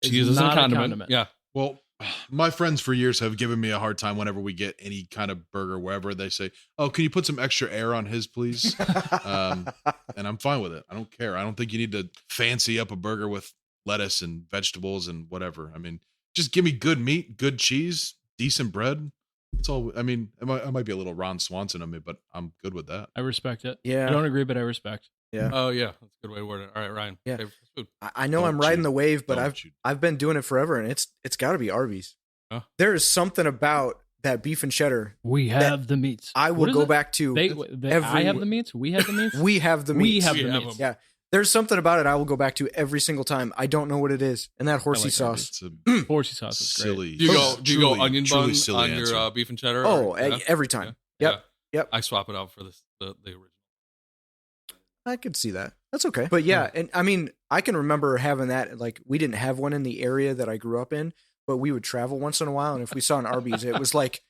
Cheese isn't a not a condiment. condiment. Yeah. Well, my friends for years have given me a hard time whenever we get any kind of burger, wherever they say, "Oh, can you put some extra air on his, please?" And I'm fine with it. I don't care. I don't think you need to fancy up a burger with lettuce and vegetables and whatever. I mean, just give me good meat, good cheese, decent bread. That's all. I mean, I might be a little Ron Swanson of me, but I'm good with that. I respect it. Yeah. I don't agree, but I respect. Yeah. Oh, yeah. That's a good way to word it. All right, Ryan. Yeah. Favorite fast food? I know Don't I'm riding cheat. the wave, but Don't cheat. I've been doing it forever, and it's got to be Arby's. Huh? There is something about that beef and cheddar. We have the meats. I will What is go it? back to. I have the meats. We have the meats. We have the We meats. have the We have meats. them. Yeah. There's something about it I will go back to every single time. I don't know what it is. And that horsey like sauce. It's a Horsey sauce is great. silly. Do you go truly- onion truly bun silly on answer. your beef and cheddar? Oh, or- yeah? every time. Yeah. Yep. Yep. I swap it out for the original. I could see that. That's okay. But yeah, and I mean, I can remember having that. Like, we didn't have one in the area that I grew up in, but we would travel once in a while. And if we saw an Arby's, it was like,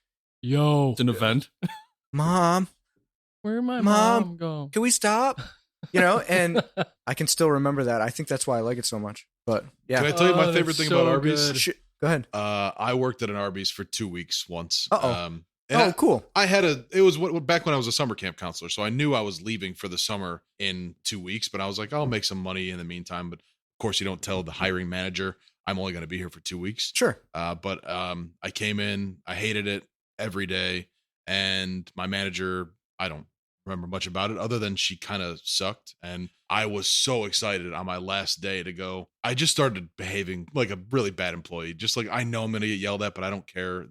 Yo, It's an event. Mom, where my Mom. mom go? can we stop? You know, and I can still remember that. I think that's why I like it so much. But Can I yeah. tell you my Oh, favorite that's thing about so Arby's? good. Go ahead. I worked at an Arby's for 2 weeks once. Uh-oh. And Oh, cool. it was back when I was a summer camp counselor, so I knew I was leaving for the summer in 2 weeks, but I was like, I'll make some money in the meantime. But of course, you don't tell the hiring manager I'm only going to be here for 2 weeks. Sure. But I came in, I hated it every day, and my manager, I don't remember much about it other than she kind of sucked, and I was so excited on my last day to go. I just started behaving like a really bad employee, just like, I know I'm going to get yelled at, but I don't care.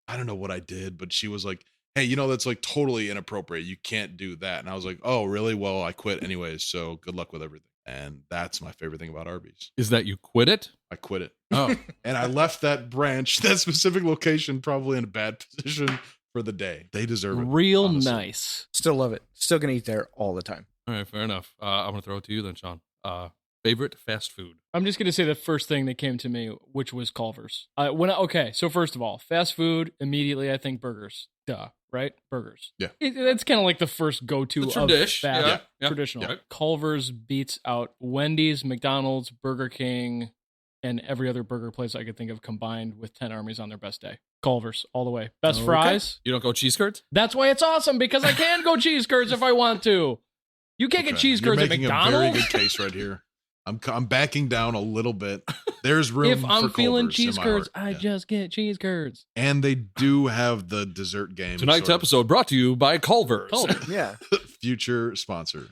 I don't know what I did, but she was like, hey, that's like totally inappropriate. You can't do that. And I was like, oh, really? Well, I quit anyways. So good luck with everything. And that's my favorite thing about Arby's. Is that you quit it? I quit it. Oh, And I left that branch, that specific location, probably in a bad position for the day. They deserve it. Real honestly. nice. Still love it. Still going to eat there all the time. all right. Fair enough. I'm going to throw it to you then, Sean. Favorite fast food? I'm just gonna say the first thing that came to me, which was Culver's. So first of all, fast food. Immediately, I think burgers. Duh, right? Burgers. Yeah. That's kind of like the first go-to The of tradish, fast, yeah, traditional. yeah. Culver's beats out Wendy's, McDonald's, Burger King, and every other burger place I could think of combined with 10 Armies on their best day. Culver's all the way. Best Okay. fries. You don't go cheese curds? That's why it's awesome, because I can go cheese curds if I want to. You can't get cheese You're curds at making McDonald's. a very good case right here. I'm backing down a little bit. There's room If I'm for feeling Culver's in cheese my curds, heart. I Yeah. just get cheese curds. And they do have the dessert game. Tonight's sort of. episode brought to you by Culver's. Culver's. Yeah. Future sponsor.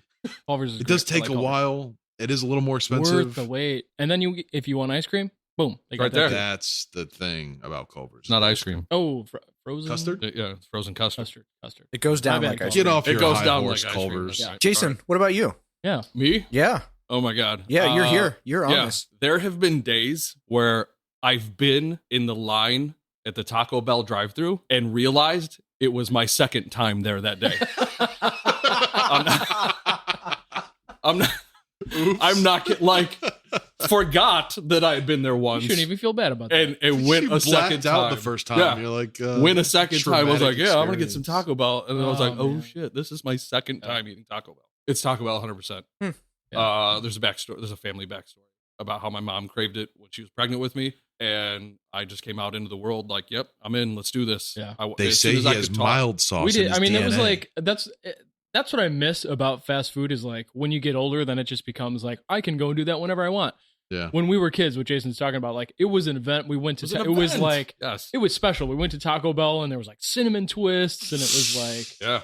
Culver's is It does great. I take like a Culver's. while. It is a little more expensive. Worth the wait. And then if you want ice cream, boom, they got Right that there. too. That's the thing about Culver's. It's not ice cream. Oh, frozen Custard? Yeah, it's frozen custard. Custard. It goes down My like bad, ice Get cream. off It your goes high down horse, like ice cream. Culver's. Yeah. Jason, what about you? Yeah. Me? Yeah. Oh my God. Yeah, you're here. You're on Yeah. this. There have been days where I've been in the line at the Taco Bell drive-thru and realized it was my second time there that day. I'm not like forgot that I had been there You once shouldn't even feel bad about that. and it went You a second blacked out time. the first time. Yeah. You're like, Went a second time. I was like, traumatic yeah, I'm gonna get some experience. Taco Bell, and then I was Oh, like, oh man. shit, this is my second time eating Taco Bell. It's Taco Bell, 100%. There's a backstory. There's a family backstory about how my mom craved it when she was pregnant with me, and I just came out into the world like, yep, I'm in. Let's do this. Yeah. They as say soon as he I has could talk- mild sauce. we did. In his I mean, it was DNA. like that's what I miss about fast food is like when you get older, then it just becomes like I can go and do that whenever I want. Yeah. When we were kids, what Jason's talking about, like it was an event. We went to. It was event. like yes, it was special. We went to Taco Bell and there was like cinnamon twists, and it was like yeah.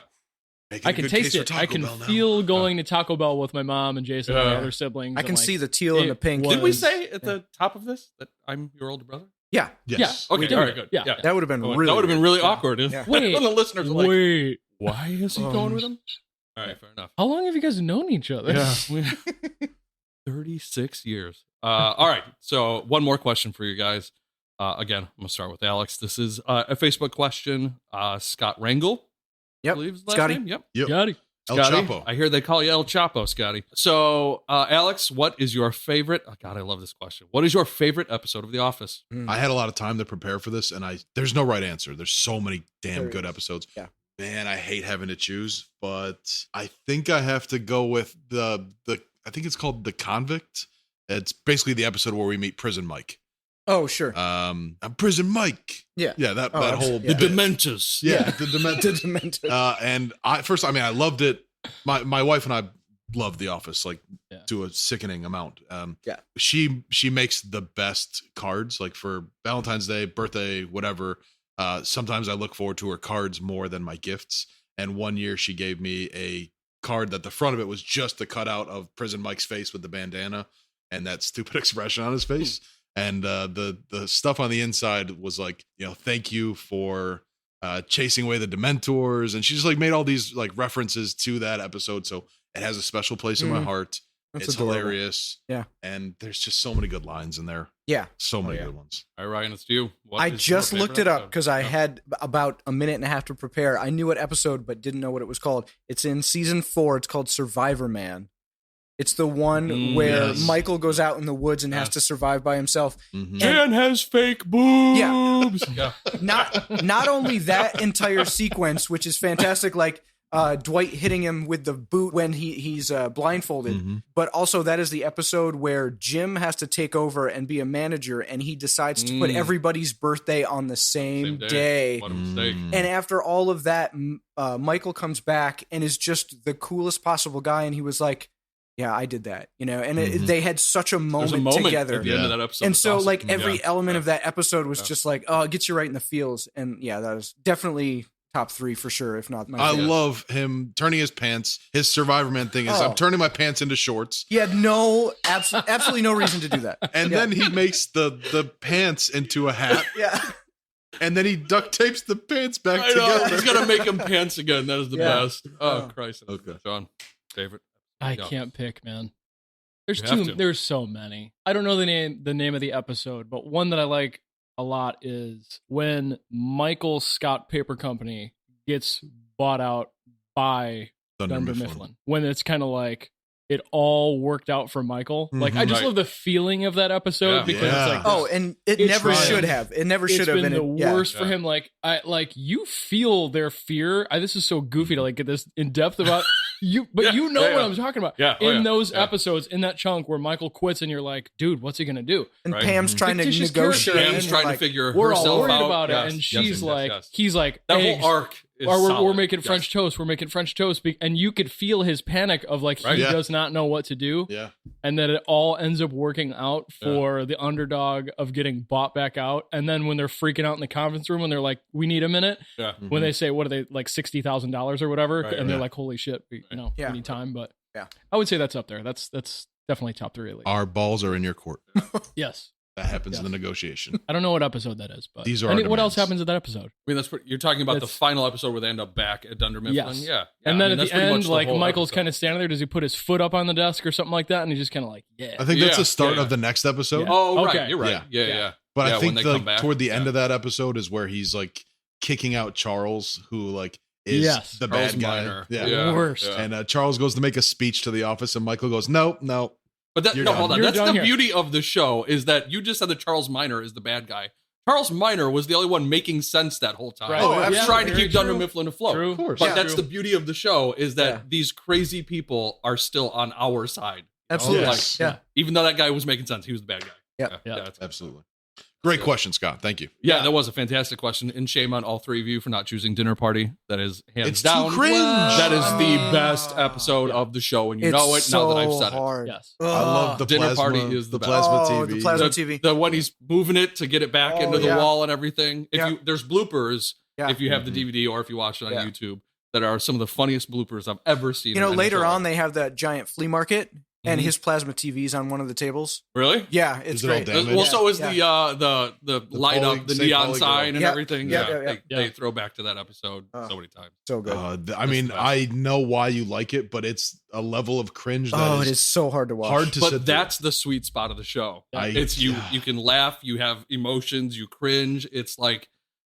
Making I a can good taste case for it. I Taco can Bell now. feel going to Taco Bell with my mom and Jason and my Yeah. other siblings. I and, can like, see the teal and the it pink. was- Did we say at the top of this that I'm your older brother? Yeah. Yes. Yeah. Okay. All right. Good. Yeah. That would have been really That would have been really awkward. Yeah. Wait, the listeners are like, wait. why is he going with him? All right. Fair enough. How long have you guys known each other? Yeah. 36 years. All right. So one more question for you guys. Again, I'm going to start with Alex. This is a Facebook question. Scott Rangel. Yep. I believe his last Scotty. name. Yep. Got it. El Scotty, Chapo. I hear they call you El Chapo, Scotty. So, Alex, what is your favorite? Oh, God, I love this question. What is your favorite episode of The Office? I had a lot of time to prepare for this, and there's no right answer. There's so many damn There good is. episodes. Yeah. Man, I hate having to choose, but I think I have to go with the I think it's called The Convict. It's basically the episode where we meet Prison Mike. Oh, sure. I'm Prison Mike. Yeah. Yeah, that Oh, whole yeah. The bit. Dementors. Yeah, the Dementors. Demented. And I loved it. My wife and I loved The Office, like Yeah. to a sickening amount. Yeah. She makes the best cards, like for Valentine's Day, birthday, whatever. Sometimes I look forward to her cards more than my gifts. And one year she gave me a card that the front of it was just the cutout of Prison Mike's face with the bandana and that stupid expression on his face. And the stuff on the inside was like, thank you for chasing away the Dementors. And she just like made all these like references to that episode. So it has a special place in my heart. That's It's adorable. hilarious. Yeah. And there's just so many good lines in there. Yeah. So many yeah. good ones. All right, Ryan, it's you. What I is your just favorite looked it up episode? because I Yeah. had about a minute and a half to prepare. I knew what episode, but didn't know what it was called. It's in season 4. It's called Survivor Man. It's the one where yes. Michael goes out in the woods and has to survive by himself. Mhm. Dan has fake boobs. Yeah. Not only that entire sequence, which is fantastic, like Dwight hitting him with the boot when he's blindfolded, Mhm. but also that is the episode where Jim has to take over and be a manager, and he decides to put everybody's birthday on the same day. What a mistake. And after all of that, Michael comes back and is just the coolest possible guy, and he was like, yeah, I did that, and they had such a There's moment, a moment together. at the end of that episode. And It's so, awesome. like, every Yeah. element of that episode was just like, oh, it gets you right in the feels. And yeah, that was definitely top 3 for sure, if not my I favorite. love him turning his pants. His Survivor Man thing is Oh. I'm turning my pants into shorts. He had absolutely no reason to do that. And then he makes the pants into a hat. Yeah. And then he duct tapes the pants back I know. together. He's gonna make him pants again. That is the Yeah. best. Oh, Oh. Christ. Okay. John, favorite. I Go. can't pick, man. There's You have to. there's so many. I don't know the name of the episode, but one that I like a lot is when Michael Scott Paper Company gets bought out by Dunder Mifflin. When it's kind of like it all worked out for Michael. Like I just Right. love the feeling of that episode Yeah. because Yeah. it's like Oh, and it It's never fine. should have. It never it's should have been been. the worst for him. Like you feel their fear. This is so goofy to like get this in depth about you, but Yeah, you know yeah, what yeah. I'm talking about. Yeah, In those episodes, in that chunk where Michael quits, and you're like, dude, what's he gonna do? And Right. Pam's trying to It's just negotiate. character. Pam's and trying like, to figure We're all herself worried out. about it, Yes, and yes, she's yes, like, yes. he's like, That eggs. whole arc is Or we're solid. making Yes. French toast. We're making French toast, and you could feel his panic of like Right. he Yeah. does not know what to do, Yeah. and that it all ends up working out for the underdog of getting bought back out. And then when they're freaking out in the conference room, when they're like, "We need a minute," Yeah. when they say, "What are they like $60,000 or whatever?" Right, and they're right. like, "Holy shit, we Yeah. need time." But Yeah. I would say that's up there. That's definitely top 3 at least. Our balls are in your court. Yes. That happens in Yes. the negotiation. I don't know what episode that is, but These are our what else demands. happens in that episode? I mean, that's what you're talking about. The It's- final episode where they end up back at Dunder Mifflin. Yes. Yeah. And then at the end, like Michael's kind kind of standing there. Does he put his foot up on the desk or something like that? And he's just kind of like, yeah. I think that's Yeah, the start yeah, of the next episode. Yeah. Oh, right. Okay. You're right. Yeah. Yeah. But Yeah, I when think they like come back. toward the end Yeah. of that episode is where he's like kicking out Charles, who like is Yes. the Charles bad guy. Minor. Yeah. Worst. Yeah. And Charles goes to make a speech to the office, and Michael goes, "No, no." But that, You're no, done. hold on. You're That's done the here. beauty of the show is that you just said that Charles Minor is the bad guy. Charles Minor was the only one making sense that whole time. Right. Oh, Just absolutely. trying to Very keep Dunder true. Mifflin afloat. True. Of course. But Yeah. that's True. the beauty of the show is that Yeah. these crazy people are still on our side. Absolutely. Yes. Yeah. Even though that guy was making sense, he was the bad guy. Yeah. Yeah. that's- Absolutely. Great question, Scott. Thank you. Yeah, that was a fantastic question. And shame on all 3 of you for not choosing Dinner Party. That is hands It's down. too cringe. That is the best episode of the show, and you It's know it now that I've so said hard. Yes. I love the Dinner plasma, Party is the best. plasma Oh, TV. the plasma it. TV. The when he's moving it to get it back Oh, into the yeah. wall and everything. If Yeah. you there's bloopers Yeah. if you have Mhm. the DVD or if you watch it on Yeah. YouTube that are some of the funniest bloopers I've ever seen. You know, in any later show. on they have that giant flea market, and his plasma TV's on one of the tables. Really? Yeah, it's great. Well, so is the light up, the neon sign and everything. They throw back to that episode so many times. So good. I mean, I know why you like it, but it's a level of cringe that it is so hard to watch. Hard to but that's the sweet spot of the show. It's you can laugh, you have emotions, you cringe. It's like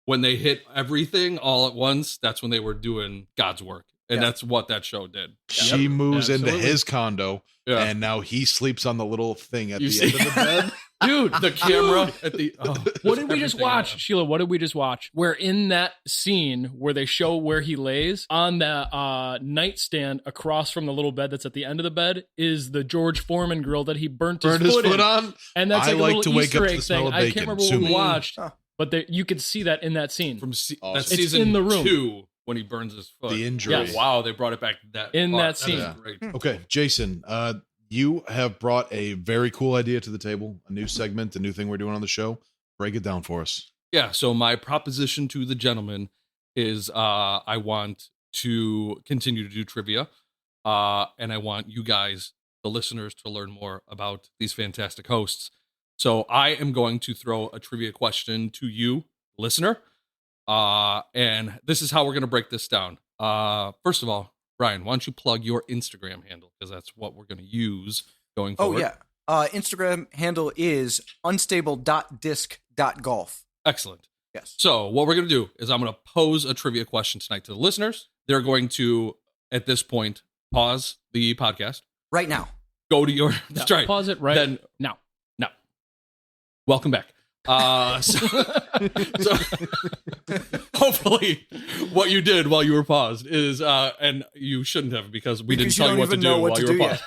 when they hit everything all at once, that's when they were doing God's work. And that's what that show did. She moves into his condo, and now he sleeps on the little thing at the end of the bed. Dude, the camera at the... what did we just watch? Sheila, what did we just watch? Where in that scene where they show where he lays, on the nightstand across from the little bed that's at the end of the bed is the George Foreman grill that he burnt his foot on. And that's like a little Easter egg thing. I can't remember what we watched, but you could see that in that scene. That's season in the room. 2. When he burns his foot. The injury. Yes. Wow, they brought it back that scene. Great. Okay, Jason, you have brought a very cool idea to the table, a new segment, a new thing we're doing on the show. Break it down for us. Yeah, so my proposition to the gentleman is I want to continue to do trivia, and I want you guys, the listeners, to learn more about these fantastic hosts. So I am going to throw a trivia question to you, listener. And this is how we're going to break this down. First of all, Brian, why don't you plug your Instagram handle? Because that's what we're going to use going forward. Oh, yeah. Instagram handle is unstable.disc.golf. Excellent. Yes. So what we're going to do is I'm going to pose a trivia question tonight to the listeners. They're going to, at this point, pause the podcast. Right now. Go to your... That's right. Pause it right then, now. No. Welcome back. So hopefully what you did while you were paused is and you shouldn't have because we didn't tell you what to do while you were paused.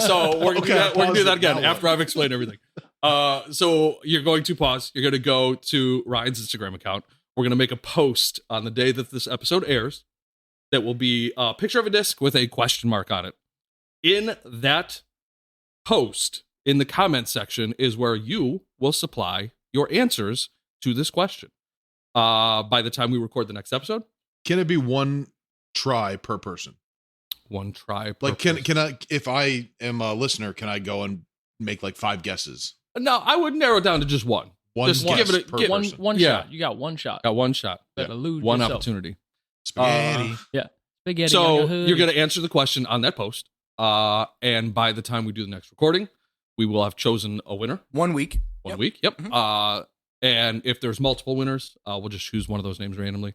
So we're gonna do that again after I've explained everything. So you're going to pause, you're gonna go to Ryan's Instagram account. We're gonna make a post on the day that this episode airs that will be a picture of a disc with a question mark on it. In that post, in the comment section, is where you will supply your answers to this question. By the time we record the next episode, can it be one try per person? One try per like person. Can I, if I am a listener, can I go and make like 5 guesses? No, I would narrow it down to just one. Just give it per person. One shot. You got one shot. Got one shot. One yourself. opportunity. Spaghetti. Spaghetti. So you're going to answer the question on that post. And by the time we do the next recording, we will have chosen a winner. 1 week. 1 week. Yep. Mm-hmm. And if there's multiple winners, we'll just choose one of those names randomly.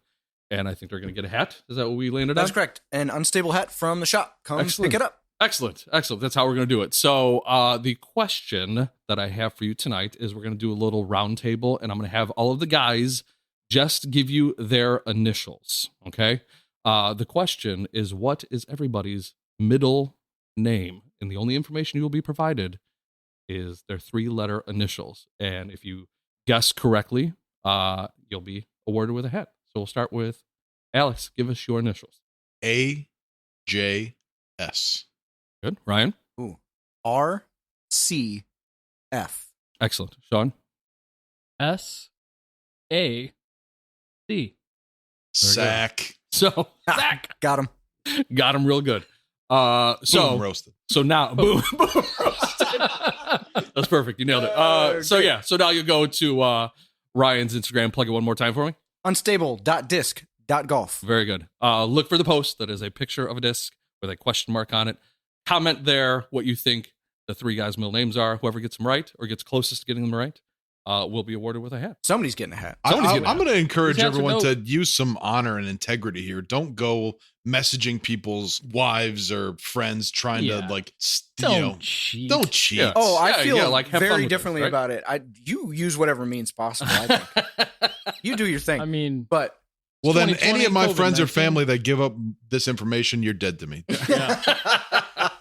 And I think they're going to get a hat. Is that what we landed on? That's correct. An unstable hat from the shop. Come pick it up. Excellent. That's how we're going to do it. So the question that I have for you tonight is we're going to do a little round table, and I'm going to have all of the guys just give you their initials. Okay. The question is, what is everybody's middle name? And the only information you will be provided is their 3-letter initials. And if you guess correctly, you'll be awarded with a hat. So we'll start with Alex. Give us your initials. AJS. Good. Ryan? Ooh. RCF. Excellent. Sean? SAC. Sack. So Sack. Got him. Got him real good. Boom, roasted. So now, boom roasted. That's perfect. You nailed it. So now you go to Ryan's Instagram. Plug it one more time for me. Unstable.disc.golf. Very good. Look for the post that is a picture of a disc with a question mark on it. Comment there what you think the 3 guys' middle names are. Whoever gets them right or gets closest to getting them right will be awarded with a hat. Somebody's getting a hat. I'm going to encourage everyone to use some honor and integrity here. Don't go messaging people's wives or friends trying to Don't cheat. Don't cheat. Yeah. Oh, I feel have fun very with differently this, right? about it. You use whatever means possible. I think you do your thing. I mean, but well, then 2020 any of my friends or COVID-19. family that give up this information, you're dead to me. yeah.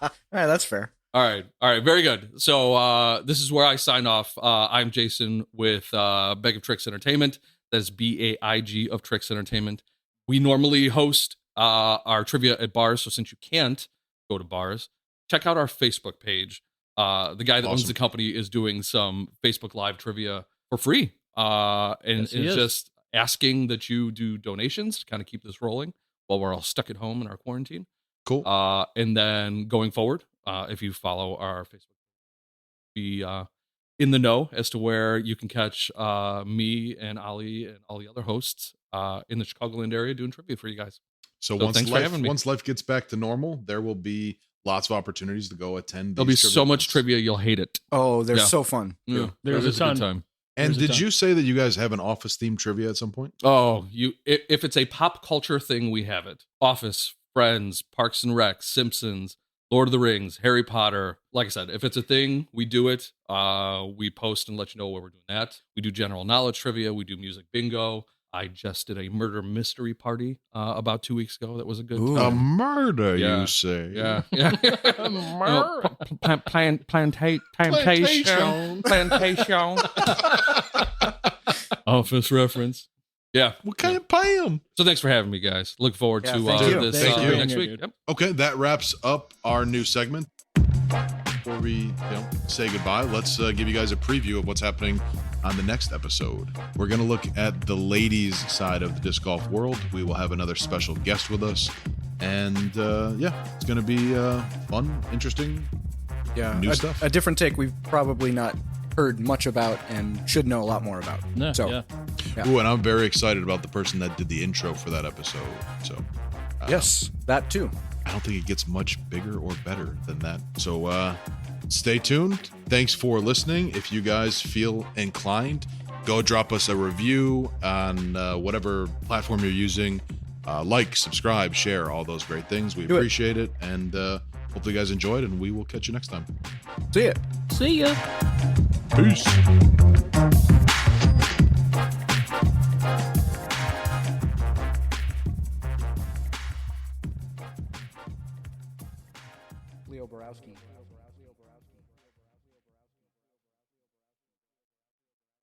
all right, that's fair. All right. Very good. So this is where I sign off. I'm Jason with Bag of Tricks Entertainment. That's BAIG of Tricks Entertainment. We normally host our trivia at bars. So since you can't go to bars, check out our Facebook page. The guy that owns the company is doing some Facebook Live trivia for free. And Yes, he it's is. just asking that you do donations to kind of keep this rolling while we're all stuck at home in our quarantine. Cool. And then going forward, if you follow our Facebook, be in the know as to where you can catch me and Ali and all the other hosts in the Chicagoland area doing trivia for you guys. So once life gets back to normal, there will be lots of opportunities to go attend. There'll be so much trivia, you'll hate it. Oh, they're so fun. Yeah, there's a ton. Good time. And did you say that you guys have an Office themed trivia at some point? Oh, if it's a pop culture thing, we have it. Office, Friends, Parks and Rec, Simpsons, Lord of the Rings, Harry Potter. Like I said, if it's a thing, we do it. We post and let you know where we're doing that. We do general knowledge trivia. We do music bingo. I just did a murder mystery party about 2 weeks ago. That was a good time. A murder, you say? Yeah. Plantation. Office reference. Yeah. We can't pay them. So thanks for having me, guys. Look forward to this Thank you. next week. Yep. Okay, that wraps up our new segment. Before we say goodbye, let's give you guys a preview of what's happening on the next episode. We're going to look at the ladies' side of the disc golf world. We will have another special guest with us. And it's going to be fun, interesting, new stuff. A different take we've probably not heard much about and should know a lot more about. Yeah. Ooh, and I'm very excited about the person that did the intro for that episode. So yes, that too. I don't think it gets much bigger or better than that. So stay tuned. Thanks for listening. If you guys feel inclined, go drop us a review on whatever platform you're using. Like, subscribe, share, all those great things. We appreciate it. And hopefully you guys enjoyed, and we will catch you next time. See ya. See ya. Peace.